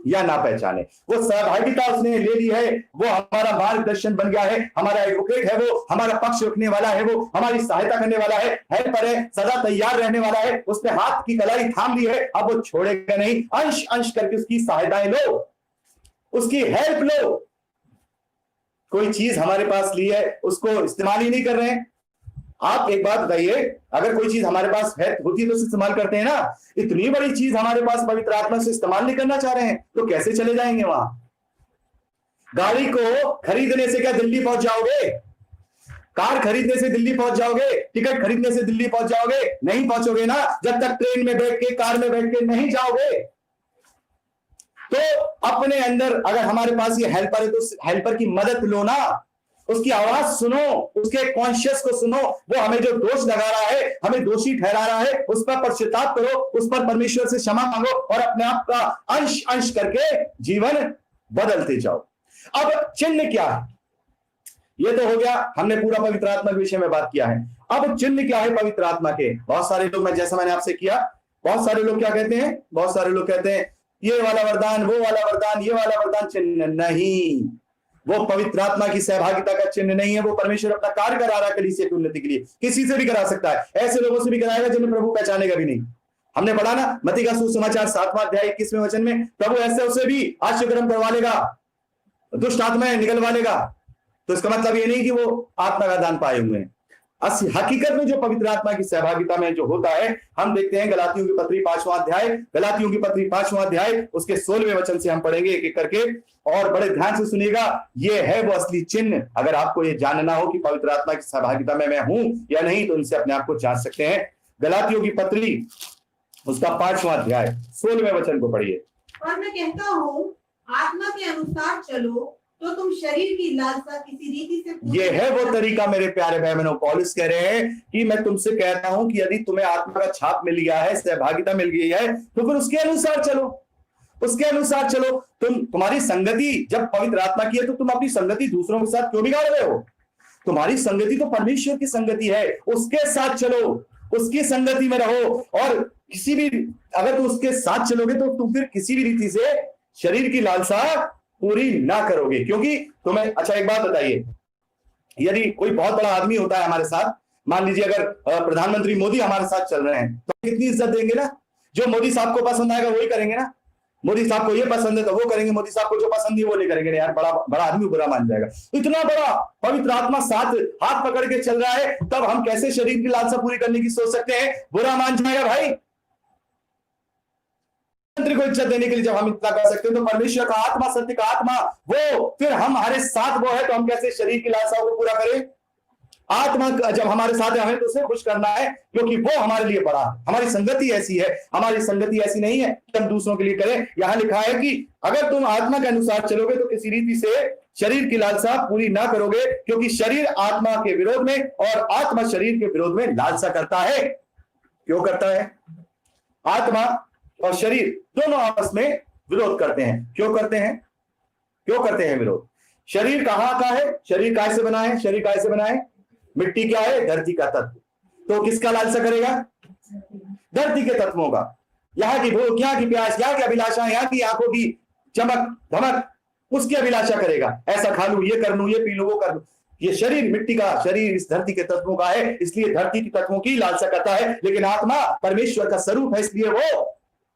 या ना पहचाने। वो सहभागिता उसने ले ली है, वो हमारा मार्गदर्शन बन गया है, हमारा एडवोकेट है, वो हमारा पक्ष रखने वाला है, वो हमारी सहायता करने वाला है, हेल्पर है, सदा तैयार रहने वाला है। उसने हाथ की कलाई थाम ली है, अब वो छोड़ेगा नहीं। अंश करके उसकी सहायताएं लो, उसकी हेल्प लो। कोई चीज हमारे पास ली है, उसको इस्तेमाल ही नहीं कर रहे हैं। आप एक बात बताइए, अगर कोई चीज हमारे पास है होती है तो इस्तेमाल करते हैं ना। इतनी बड़ी चीज हमारे पास पवित्र आत्मा से इस्तेमाल नहीं करना चाह रहे हैं तो कैसे चले जाएंगे वहां? गाड़ी को खरीदने से क्या दिल्ली पहुंच जाओगे? कार खरीदने से दिल्ली पहुंच जाओगे? टिकट खरीदने से दिल्ली पहुंच जाओगे? नहीं पहुंचोगे ना, जब तक ट्रेन में बैठ के, कार में बैठ के नहीं जाओगे। तो अपने अंदर अगर हमारे पास ये हेल्पर है तो हेल्पर की मदद लो ना, उसकी आवाज सुनो, उसके कॉन्शियस को सुनो। वो हमें जो दोष लगा रहा है, हमें दोषी ठहरा रहा है, उस पर पश्चाताप करो, उस पर परमेश्वर से क्षमा मांगो और अपने आप का अंश करके जीवन बदलते जाओ। अब चिन्ह क्या है? ये तो हो गया, हमने पूरा पवित्र आत्मा के विषय में बात किया है। अब चिन्ह क्या है पवित्र आत्मा के? बहुत सारे लोग, जैसा मैंने आपसे किया, बहुत सारे लोग क्या कहते हैं? बहुत सारे लोग कहते हैं ये वाला वरदान, वो वाला वरदान, ये वाला वरदान चिन्ह नहीं, वो पवित्र आत्मा की सहभागिता का चिन्ह नहीं है। वो परमेश्वर अपना कार्य करा रहा है कलीसिया की उन्नति के लिए, किसी से भी करा सकता है, ऐसे लोगों से भी कराएगा जिन्हें प्रभु पहचानेगा भी नहीं। हमने पढ़ा ना मत्ती का सुसमाचार 7वां अध्याय 21वें वचन में, प्रभु ऐसे उसे भी आश्चर्य कर्म करवा लेगा, दुष्ट आत्माएं निकलवा लेगा। तो इसका मतलब ये नहीं कि वो आत्मा का दान पाए हुए हैं। हकीकत में जो पवित्र आत्मा की सहभागिता में जो होता है, हम देखते हैं गलातियों की पत्री 5वां अध्याय, गलातियों की पत्री 5वां अध्याय उसके 16वें वचन से हम पढ़ेंगे एक एक करके, और बड़े ध्यान से सुनिएगा। ये है वो असली चिन्ह। अगर आपको ये जानना हो कि पवित्र आत्मा की सहभागिता में मैं हूं या नहीं, तो उनसे अपने आप को जांच सकते हैं। गलातियों की पत्री उसका 5वां अध्याय 16वें वचन को पढ़िए। और मैं कहता हूँ आत्मा के अनुसार चलो तो तुम शरीर की लालसा किसी रीति से, ये है वो तरीका मेरे प्यारे भाई बहनों। पौलुस कह रहे हैं कि मैं तुमसे कहता हूं कि यदि तुम्हें आत्मा का छाप मिल गया है, सहभागिता मिल गई है, तो फिर उसके अनुसार चलो, उसके अनुसार चलो। तुम्हारी संगति जब पवित्र आत्मा की है तो तुम अपनी संगति दूसरों के साथ क्यों बिगाड़ रहे हो? तुम्हारी संगति तो परमेश्वर की संगति है, उसके साथ चलो, उसकी संगति में रहो। और किसी भी, अगर तुम उसके साथ चलोगे तो तुम फिर किसी भी रीति से शरीर की लालसा पूरी ना करोगे, क्योंकि तुम्हें, अच्छा एक बात बताइए, यदि कोई बहुत बड़ा आदमी होता है हमारे साथ, मान लीजिए अगर प्रधानमंत्री मोदी हमारे साथ चल रहे हैं, तो कितनी इज्जत देंगे ना। जो मोदी साहब को पसंद आएगा वही करेंगे ना। मोदी साहब को ये पसंद है तो वो करेंगे, मोदी साहब को जो पसंद नहीं वो नहीं करेंगे। यार बड़ा आदमी बुरा मान जाएगा। इतना बड़ा पवित्र आत्मा साथ हाथ पकड़ के चल रहा है, तब हम कैसे शरीर की लालसा पूरी करने की सोच सकते हैं? बुरा मान जाएगा भाई। को इज्जत देने के लिए जब हम इतना कर सकते हैं, तो परमेश्वर का आत्मा, सत्य का आत्मा, वो फिर हमारे साथ वो है, तो हम कैसे शरीर की लालसा को पूरा करें? आत्मा जब हमारे साथ है, हमें तो उसे खुश करना है, क्योंकि वो हमारे लिए बड़ा है। हमारी संगति ऐसी है, हमारी संगति ऐसी नहीं है कि हम दूसरों के लिए करें। यहां लिखा है कि अगर तुम आत्मा के अनुसार चलोगे तो किसी रीति से शरीर की लालसा पूरी ना करोगे, क्योंकि शरीर आत्मा के विरोध में और आत्मा शरीर के विरोध में लालसा करता है। क्यों करता है? आत्मा और शरीर दोनों आपस में विरोध करते हैं। क्यों करते हैं? क्यों करते हैं विरोध? शरीर कहाँ का है? शरीर काय से बना है? शरीर काय से बना है? मिट्टी क्या है? धरती का तत्व। तो किसका लालसा करेगा? धरती के तत्वों का। यहाँ की भूख, यहाँ की प्यास, यहाँ की अभिलाषा, यहाँ की आंखों की चमक धमक, उसकी अभिलाषा करेगा। ऐसा खा लूं, ये कर लूं, ये पी लूं, वो कर लूं। ये शरीर मिट्टी का, शरीर इस धरती के तत्वों का है, इसलिए धरती के तत्वों की लालसा करता है। लेकिन आत्मा परमेश्वर का स्वरूप है, इसलिए वो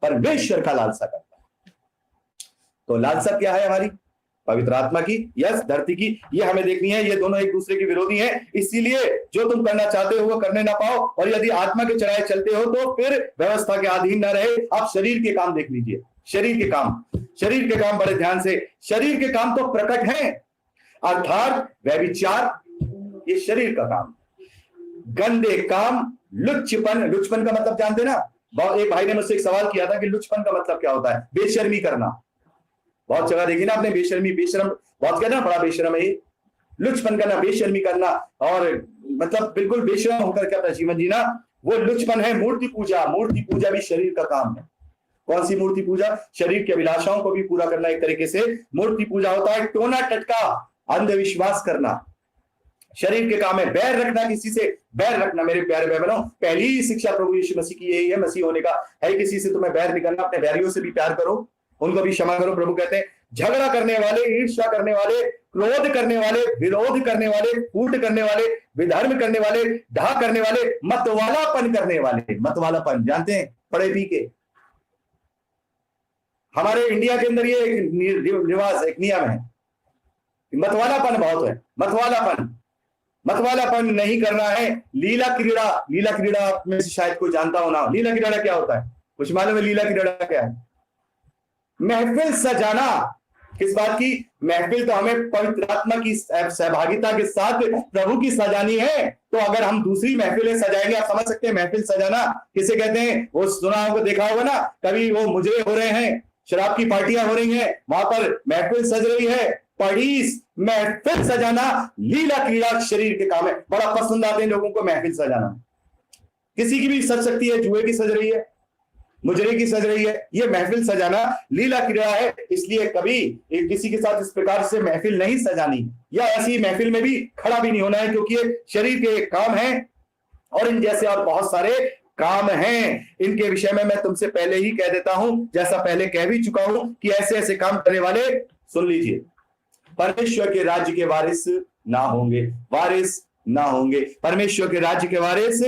परमेश्वर का लालसा करता है। तो लालसा क्या है हमारी? पवित्र आत्मा की, यस, धरती की। ये हमें देखनी है। ये दोनों एक दूसरे के विरोधी हैं, इसीलिए जो तुम करना चाहते हो वो करने ना पाओ। और यदि आत्मा के चढ़ाए चलते हो तो फिर व्यवस्था के अधीन ना रहे। आप शरीर के काम देख लीजिए। शरीर के काम, शरीर के काम बड़े ध्यान से। शरीर के काम तो प्रकट हैं, अर्थात व्यभिचार, ये शरीर का काम। गंदे काम, लुच्चपन। लुच्चपन का मतलब जानते ना? एक भाई ने मुझसे एक सवाल किया था कि लुच्चपन का मतलब क्या होता है? बेशर्मी करना। बहुत जगह देखी ना आपने, बेशर्मी, बेशरम, बहुत कहना बड़ा बेशरम है ये। लुच्चपन करना, बेशर्मी करना, और मतलब बिल्कुल बेशरम होकर के अपना जीवन जीना, वो लुच्चपन है। मूर्ति पूजा, मूर्ति पूजा भी शरीर का काम है। कौन सी मूर्ति पूजा? शरीर की अभिलाषाओं को भी पूरा करना एक तरीके से मूर्ति पूजा होता है। टोना टटका, अंधविश्वास करना शरीर के काम है। बैर रखना, किसी से बैर रखना। मेरे प्यारे भाई बहनों, पहली ही शिक्षा प्रभु यीशु मसीह की यही है, मसीह होने का है। किसी से तुम्हें बैर नहीं करना, अपने बैरियों से भी प्यार करो, उनको भी क्षमा करो। प्रभु कहते हैं झगड़ा करने वाले, ईर्ष्या करने वाले, क्रोध करने वाले, विरोध करने वाले, फूट करने वाले, विधर्म करने वाले, ढा करने वाले, मतवालापन करने वाले। मतवालापन जानते हैं? पढ़े पी के। हमारे इंडिया के अंदर ये एक रिवाज, एक नियम है, मतवालापन बहुत है। मतवालापन नहीं करना है। लीला क्रीड़ा, लीला क्रीड़ा में से शायद कोई जानता हो ना। लीला क्रीड़ा क्या होता है? कुछ मालूम है लीला क्रीड़ा क्या है? महफिल सजाना। किस बात की महफिल? तो हमें पवित्र आत्मा की सहभागिता के साथ प्रभु की सजानी है। तो अगर हम दूसरी महफिलें सजाएंगे, आप समझ सकते हैं महफिल सजाना किसे कहते हैं? वो सुना होगा, देखा होगा ना, कभी वो मुजरे हो रहे हैं, शराब की पार्टियां हो रही हैं, वहां पर महफिल सज रही है। पड़ीस, महफिल सजाना लीला क्रीड़ा शरीर के काम है। बड़ा पसंद आते हैं लोगों को महफिल सजाना। किसी की भी सज सकती है, जुए की सज रही है, मुजरे की सज रही है, ये महफिल सजाना लीला क्रिया है। इसलिए कभी किसी के साथ इस प्रकार से महफिल नहीं सजानी, या ऐसी महफिल में भी खड़ा भी नहीं होना है, क्योंकि ये शरीर के काम है। और इन जैसे और बहुत सारे काम हैं, इनके विषय में मैं तुमसे पहले ही कह देता हूं, जैसा पहले कह भी चुका हूं, कि ऐसे ऐसे काम करने वाले, सुन लीजिए, परमेश्वर के राज्य के वारिस ना होंगे। वारिस ना होंगे, परमेश्वर के राज्य के वारिस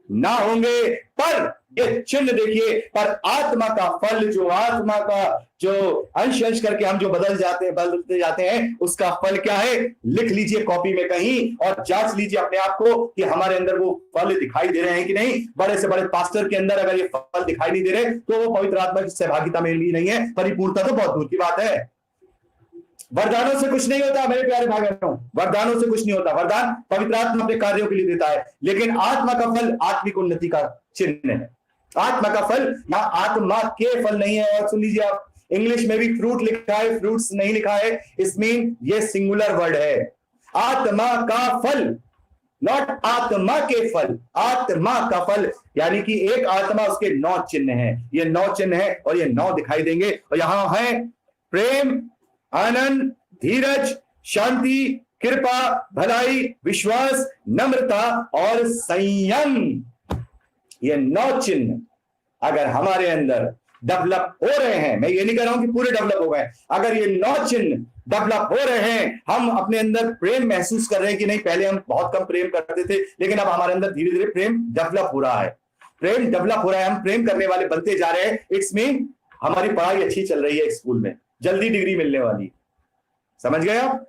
ना होंगे। पर ये चिन्ह देखिए, पर आत्मा का फल, जो आत्मा का जो अंश अंश करके हम जो बदलते जाते हैं, उसका फल क्या है? लिख लीजिए कॉपी में कहीं और जांच लीजिए अपने आप को कि हमारे अंदर वो फल दिखाई दे रहे हैं कि नहीं। बड़े से बड़े पास्टर के अंदर अगर ये फल दिखाई नहीं दे रहे, तो वो पवित्र आत्मा की सहभागिता में भी नहीं है। परिपूर्णता तो बहुत दूर की बात है। वरदानों से कुछ नहीं होता मेरे प्यारे भाई बहनों, वरदानों से कुछ नहीं होता। वरदान पवित्र आत्मा अपने कार्यों के लिए देता है, लेकिन आत्मा का फल आत्मिक उन्नति का चिन्ह है। आत्मा का फल ना आत्मा के फल नहीं है। और सुन लीजिए आप, इंग्लिश में भी फ्रूट लिखा है, फ्रूट्स नहीं लिखा है। इसमें ये सिंगुलर वर्ड है, आत्मा का फल, नॉट आत्मा के फल, आत्मा का फल। यानी कि एक आत्मा, उसके 9 चिन्ह हैं। ये 9 चिन्ह है और ये 9 दिखाई देंगे। और यहां है प्रेम, आनंद, धीरज, शांति, कृपा, भलाई, विश्वास, नम्रता और संयम। ये 9 चिन्ह अगर हमारे अंदर डेवलप हो रहे हैं, मैं ये नहीं कह रहा हूं कि पूरे डेवलप हो गए, अगर ये 9 चिन्ह डेवलप हो रहे हैं, हम अपने अंदर प्रेम महसूस कर रहे हैं कि नहीं, पहले हम बहुत कम प्रेम करते थे, लेकिन अब हमारे अंदर धीरे धीरे प्रेम डेवलप हो रहा है। प्रेम डेवलप हो रहा है, हम प्रेम करने वाले बनते जा रहे हैं। इट्स मीन हमारी पढ़ाई अच्छी चल रही है, स्कूल में जल्दी डिग्री मिलने वाली। समझ गए आप?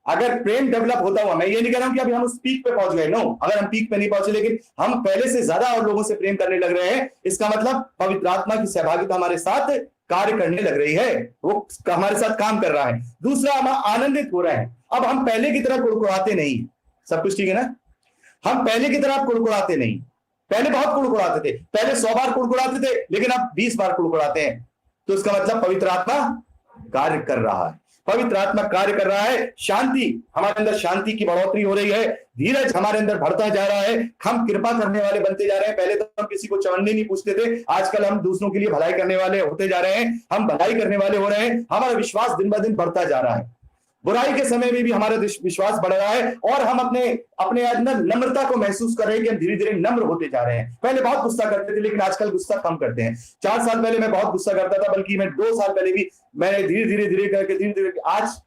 अगर प्रेम डेवलप होता हुआ, मैं ये नहीं कह रहा हूं कि अभी हम उस पीक पे पहुंच गए, नो, अगर हम पीक पे नहीं पहुंचे, लेकिन हम पहले से ज्यादा और लोगों से प्रेम करने लग रहे हैं, इसका मतलब पवित्र आत्मा की सहभागिता हमारे साथ कार्य करने लग रही है, वो हमारे साथ काम कर रहा है। दूसरा, हम आनंदित हो रहे हैं। अब हम पहले की तरह कुड़कुड़ाते नहीं। सब कुछ ठीक है ना? हम पहले की तरह कुड़कुड़ाते नहीं। पहले बहुत कुड़कुड़ाते थे, पहले 100 बार कुड़कुड़ाते थे, लेकिन अब 20 बार कुड़कुड़ाते हैं। तो इसका मतलब पवित्र आत्मा कार्य कर रहा है। पवित्र आत्मा कार्य कर रहा है, शांति, हमारे अंदर शांति की बढ़ोतरी हो रही है, धीरज हमारे अंदर बढ़ता जा रहा है, हम कृपा करने वाले बनते जा रहे हैं। पहले तो हम किसी को चवन्ने नहीं पूछते थे, आजकल हम दूसरों के लिए भलाई करने वाले होते जा रहे हैं, हम भलाई करने वाले हो रहे हैं, हमारा विश्वास दिन ब दिन बढ़ता जा रहा है। बुराई के समय में भी हमारा विश्वास बढ़ रहा है और हम अपने अंदर नम्रता को महसूस कर रहे हैं कि हम धीरे धीरे नम्र होते जा रहे हैं। पहले बहुत गुस्सा करते थे, लेकिन आजकल गुस्सा कम करते हैं। 4 साल पहले मैं बहुत गुस्सा करता था, बल्कि मैं 2 साल पहले भी मैंने धीरे धीरे आज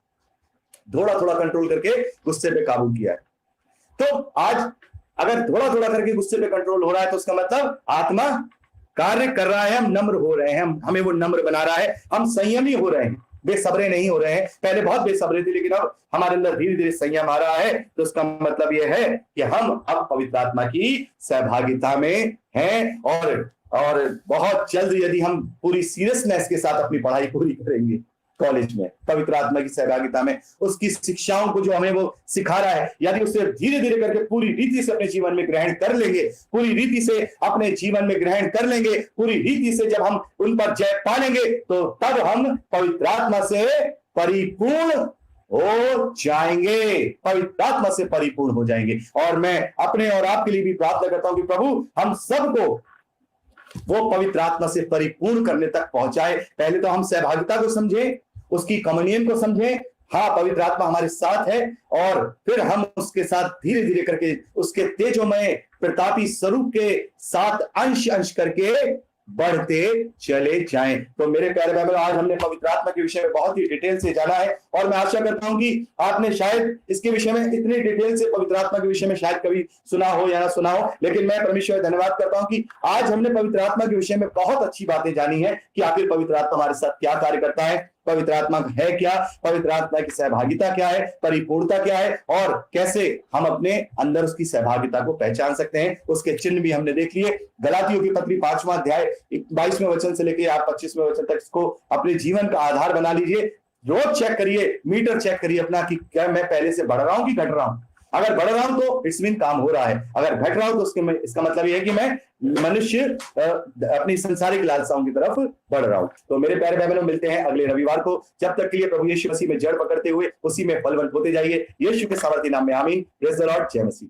थोड़ा थोड़ा कंट्रोल करके गुस्से पे काबू किया है। तो आज अगर थोड़ा थोड़ा करके गुस्से पे कंट्रोल हो रहा है तो उसका मतलब आत्मा कार्य कर रहा है, हम नम्र हो रहे हैं, हमें वो नम्र बना रहा है, हम संयमी हो रहे हैं, बेसब्रे नहीं हो रहे हैं। पहले बहुत बेसब्रे थे, लेकिन अब हमारे अंदर धीरे धीरे संयम आ रहा है। तो उसका मतलब यह है कि हम अब पवित्र आत्मा की सहभागिता में हैं और बहुत जल्द यदि हम पूरी सीरियसनेस के साथ अपनी पढ़ाई पूरी करेंगे कॉलेज में, पवित्र आत्मा की सहभागिता में, उसकी शिक्षाओं को जो हमें वो सिखा रहा है, यदि उसे धीरे धीरे करके पूरी रीति से अपने जीवन में ग्रहण कर लेंगे, पूरी रीति से अपने जीवन में ग्रहण कर लेंगे, पूरी रीति से जब हम उन पर जय पालेंगे, तो तब हम पवित्र आत्मा से परिपूर्ण हो जाएंगे, पवित्र आत्मा से परिपूर्ण हो जाएंगे। और मैं अपने और आपके लिए भी प्रार्थना करता हूं कि प्रभु हम सबको वो पवित्र आत्मा से परिपूर्ण करने तक पहुंचाए। पहले तो हम सहभागिता को समझें, उसकी कम्युनियन को समझें, हाँ पवित्र आत्मा हमारे साथ है, और फिर हम उसके साथ धीरे धीरे करके उसके तेजोमय प्रतापी स्वरूप के साथ अंश अंश करके बढ़ते चले जाएं। तो मेरे प्यारे भाई बहनों, आज हमने पवित्र आत्मा के विषय में बहुत ही डिटेल से जाना है, और मैं आशा करता हूं कि आपने शायद इसके विषय में इतनी डिटेल से पवित्र आत्मा के विषय में शायद कभी सुना हो या ना सुना हो, लेकिन मैं परमेश्वर धन्यवाद करता हूं कि आज हमने पवित्र आत्मा के विषय में बहुत अच्छी बातें जानी है कि आखिर पवित्र आत्मा हमारे साथ क्या कार्य करता है, पवित्र आत्मा है क्या, पवित्र आत्मा की सहभागिता क्या है, परिपूर्णता क्या है, और कैसे हम अपने अंदर उसकी सहभागिता को पहचान सकते हैं। उसके चिन्ह भी हमने देख लिए। गलातियों की पत्री 5वां अध्याय 22वें वचन से लेकर आप 25वें वचन तक इसको अपने जीवन का आधार बना लीजिए। रोज चेक करिए, मीटर चेक करिए अपना कि क्या मैं पहले से बढ़ रहा हूं कि घट रहा हूं। अगर बढ़ रहा हूं तो इट्स मीन काम हो रहा है, अगर घट रहा हूं तो इसका मतलब यह है कि मैं मनुष्य अपनी संसारिक लालसाओं की तरफ बढ़ रहा हूं। तो मेरे प्यारे भाई बहनों, मिलते हैं अगले रविवार को। जब तक के लिए प्रभु यीशु मसीह में जड़ पकड़ते हुए उसी में फलवंत होते जाइए। यीशु के सामर्थी नाम में आमीन। Praise the Lord. जय मसीह।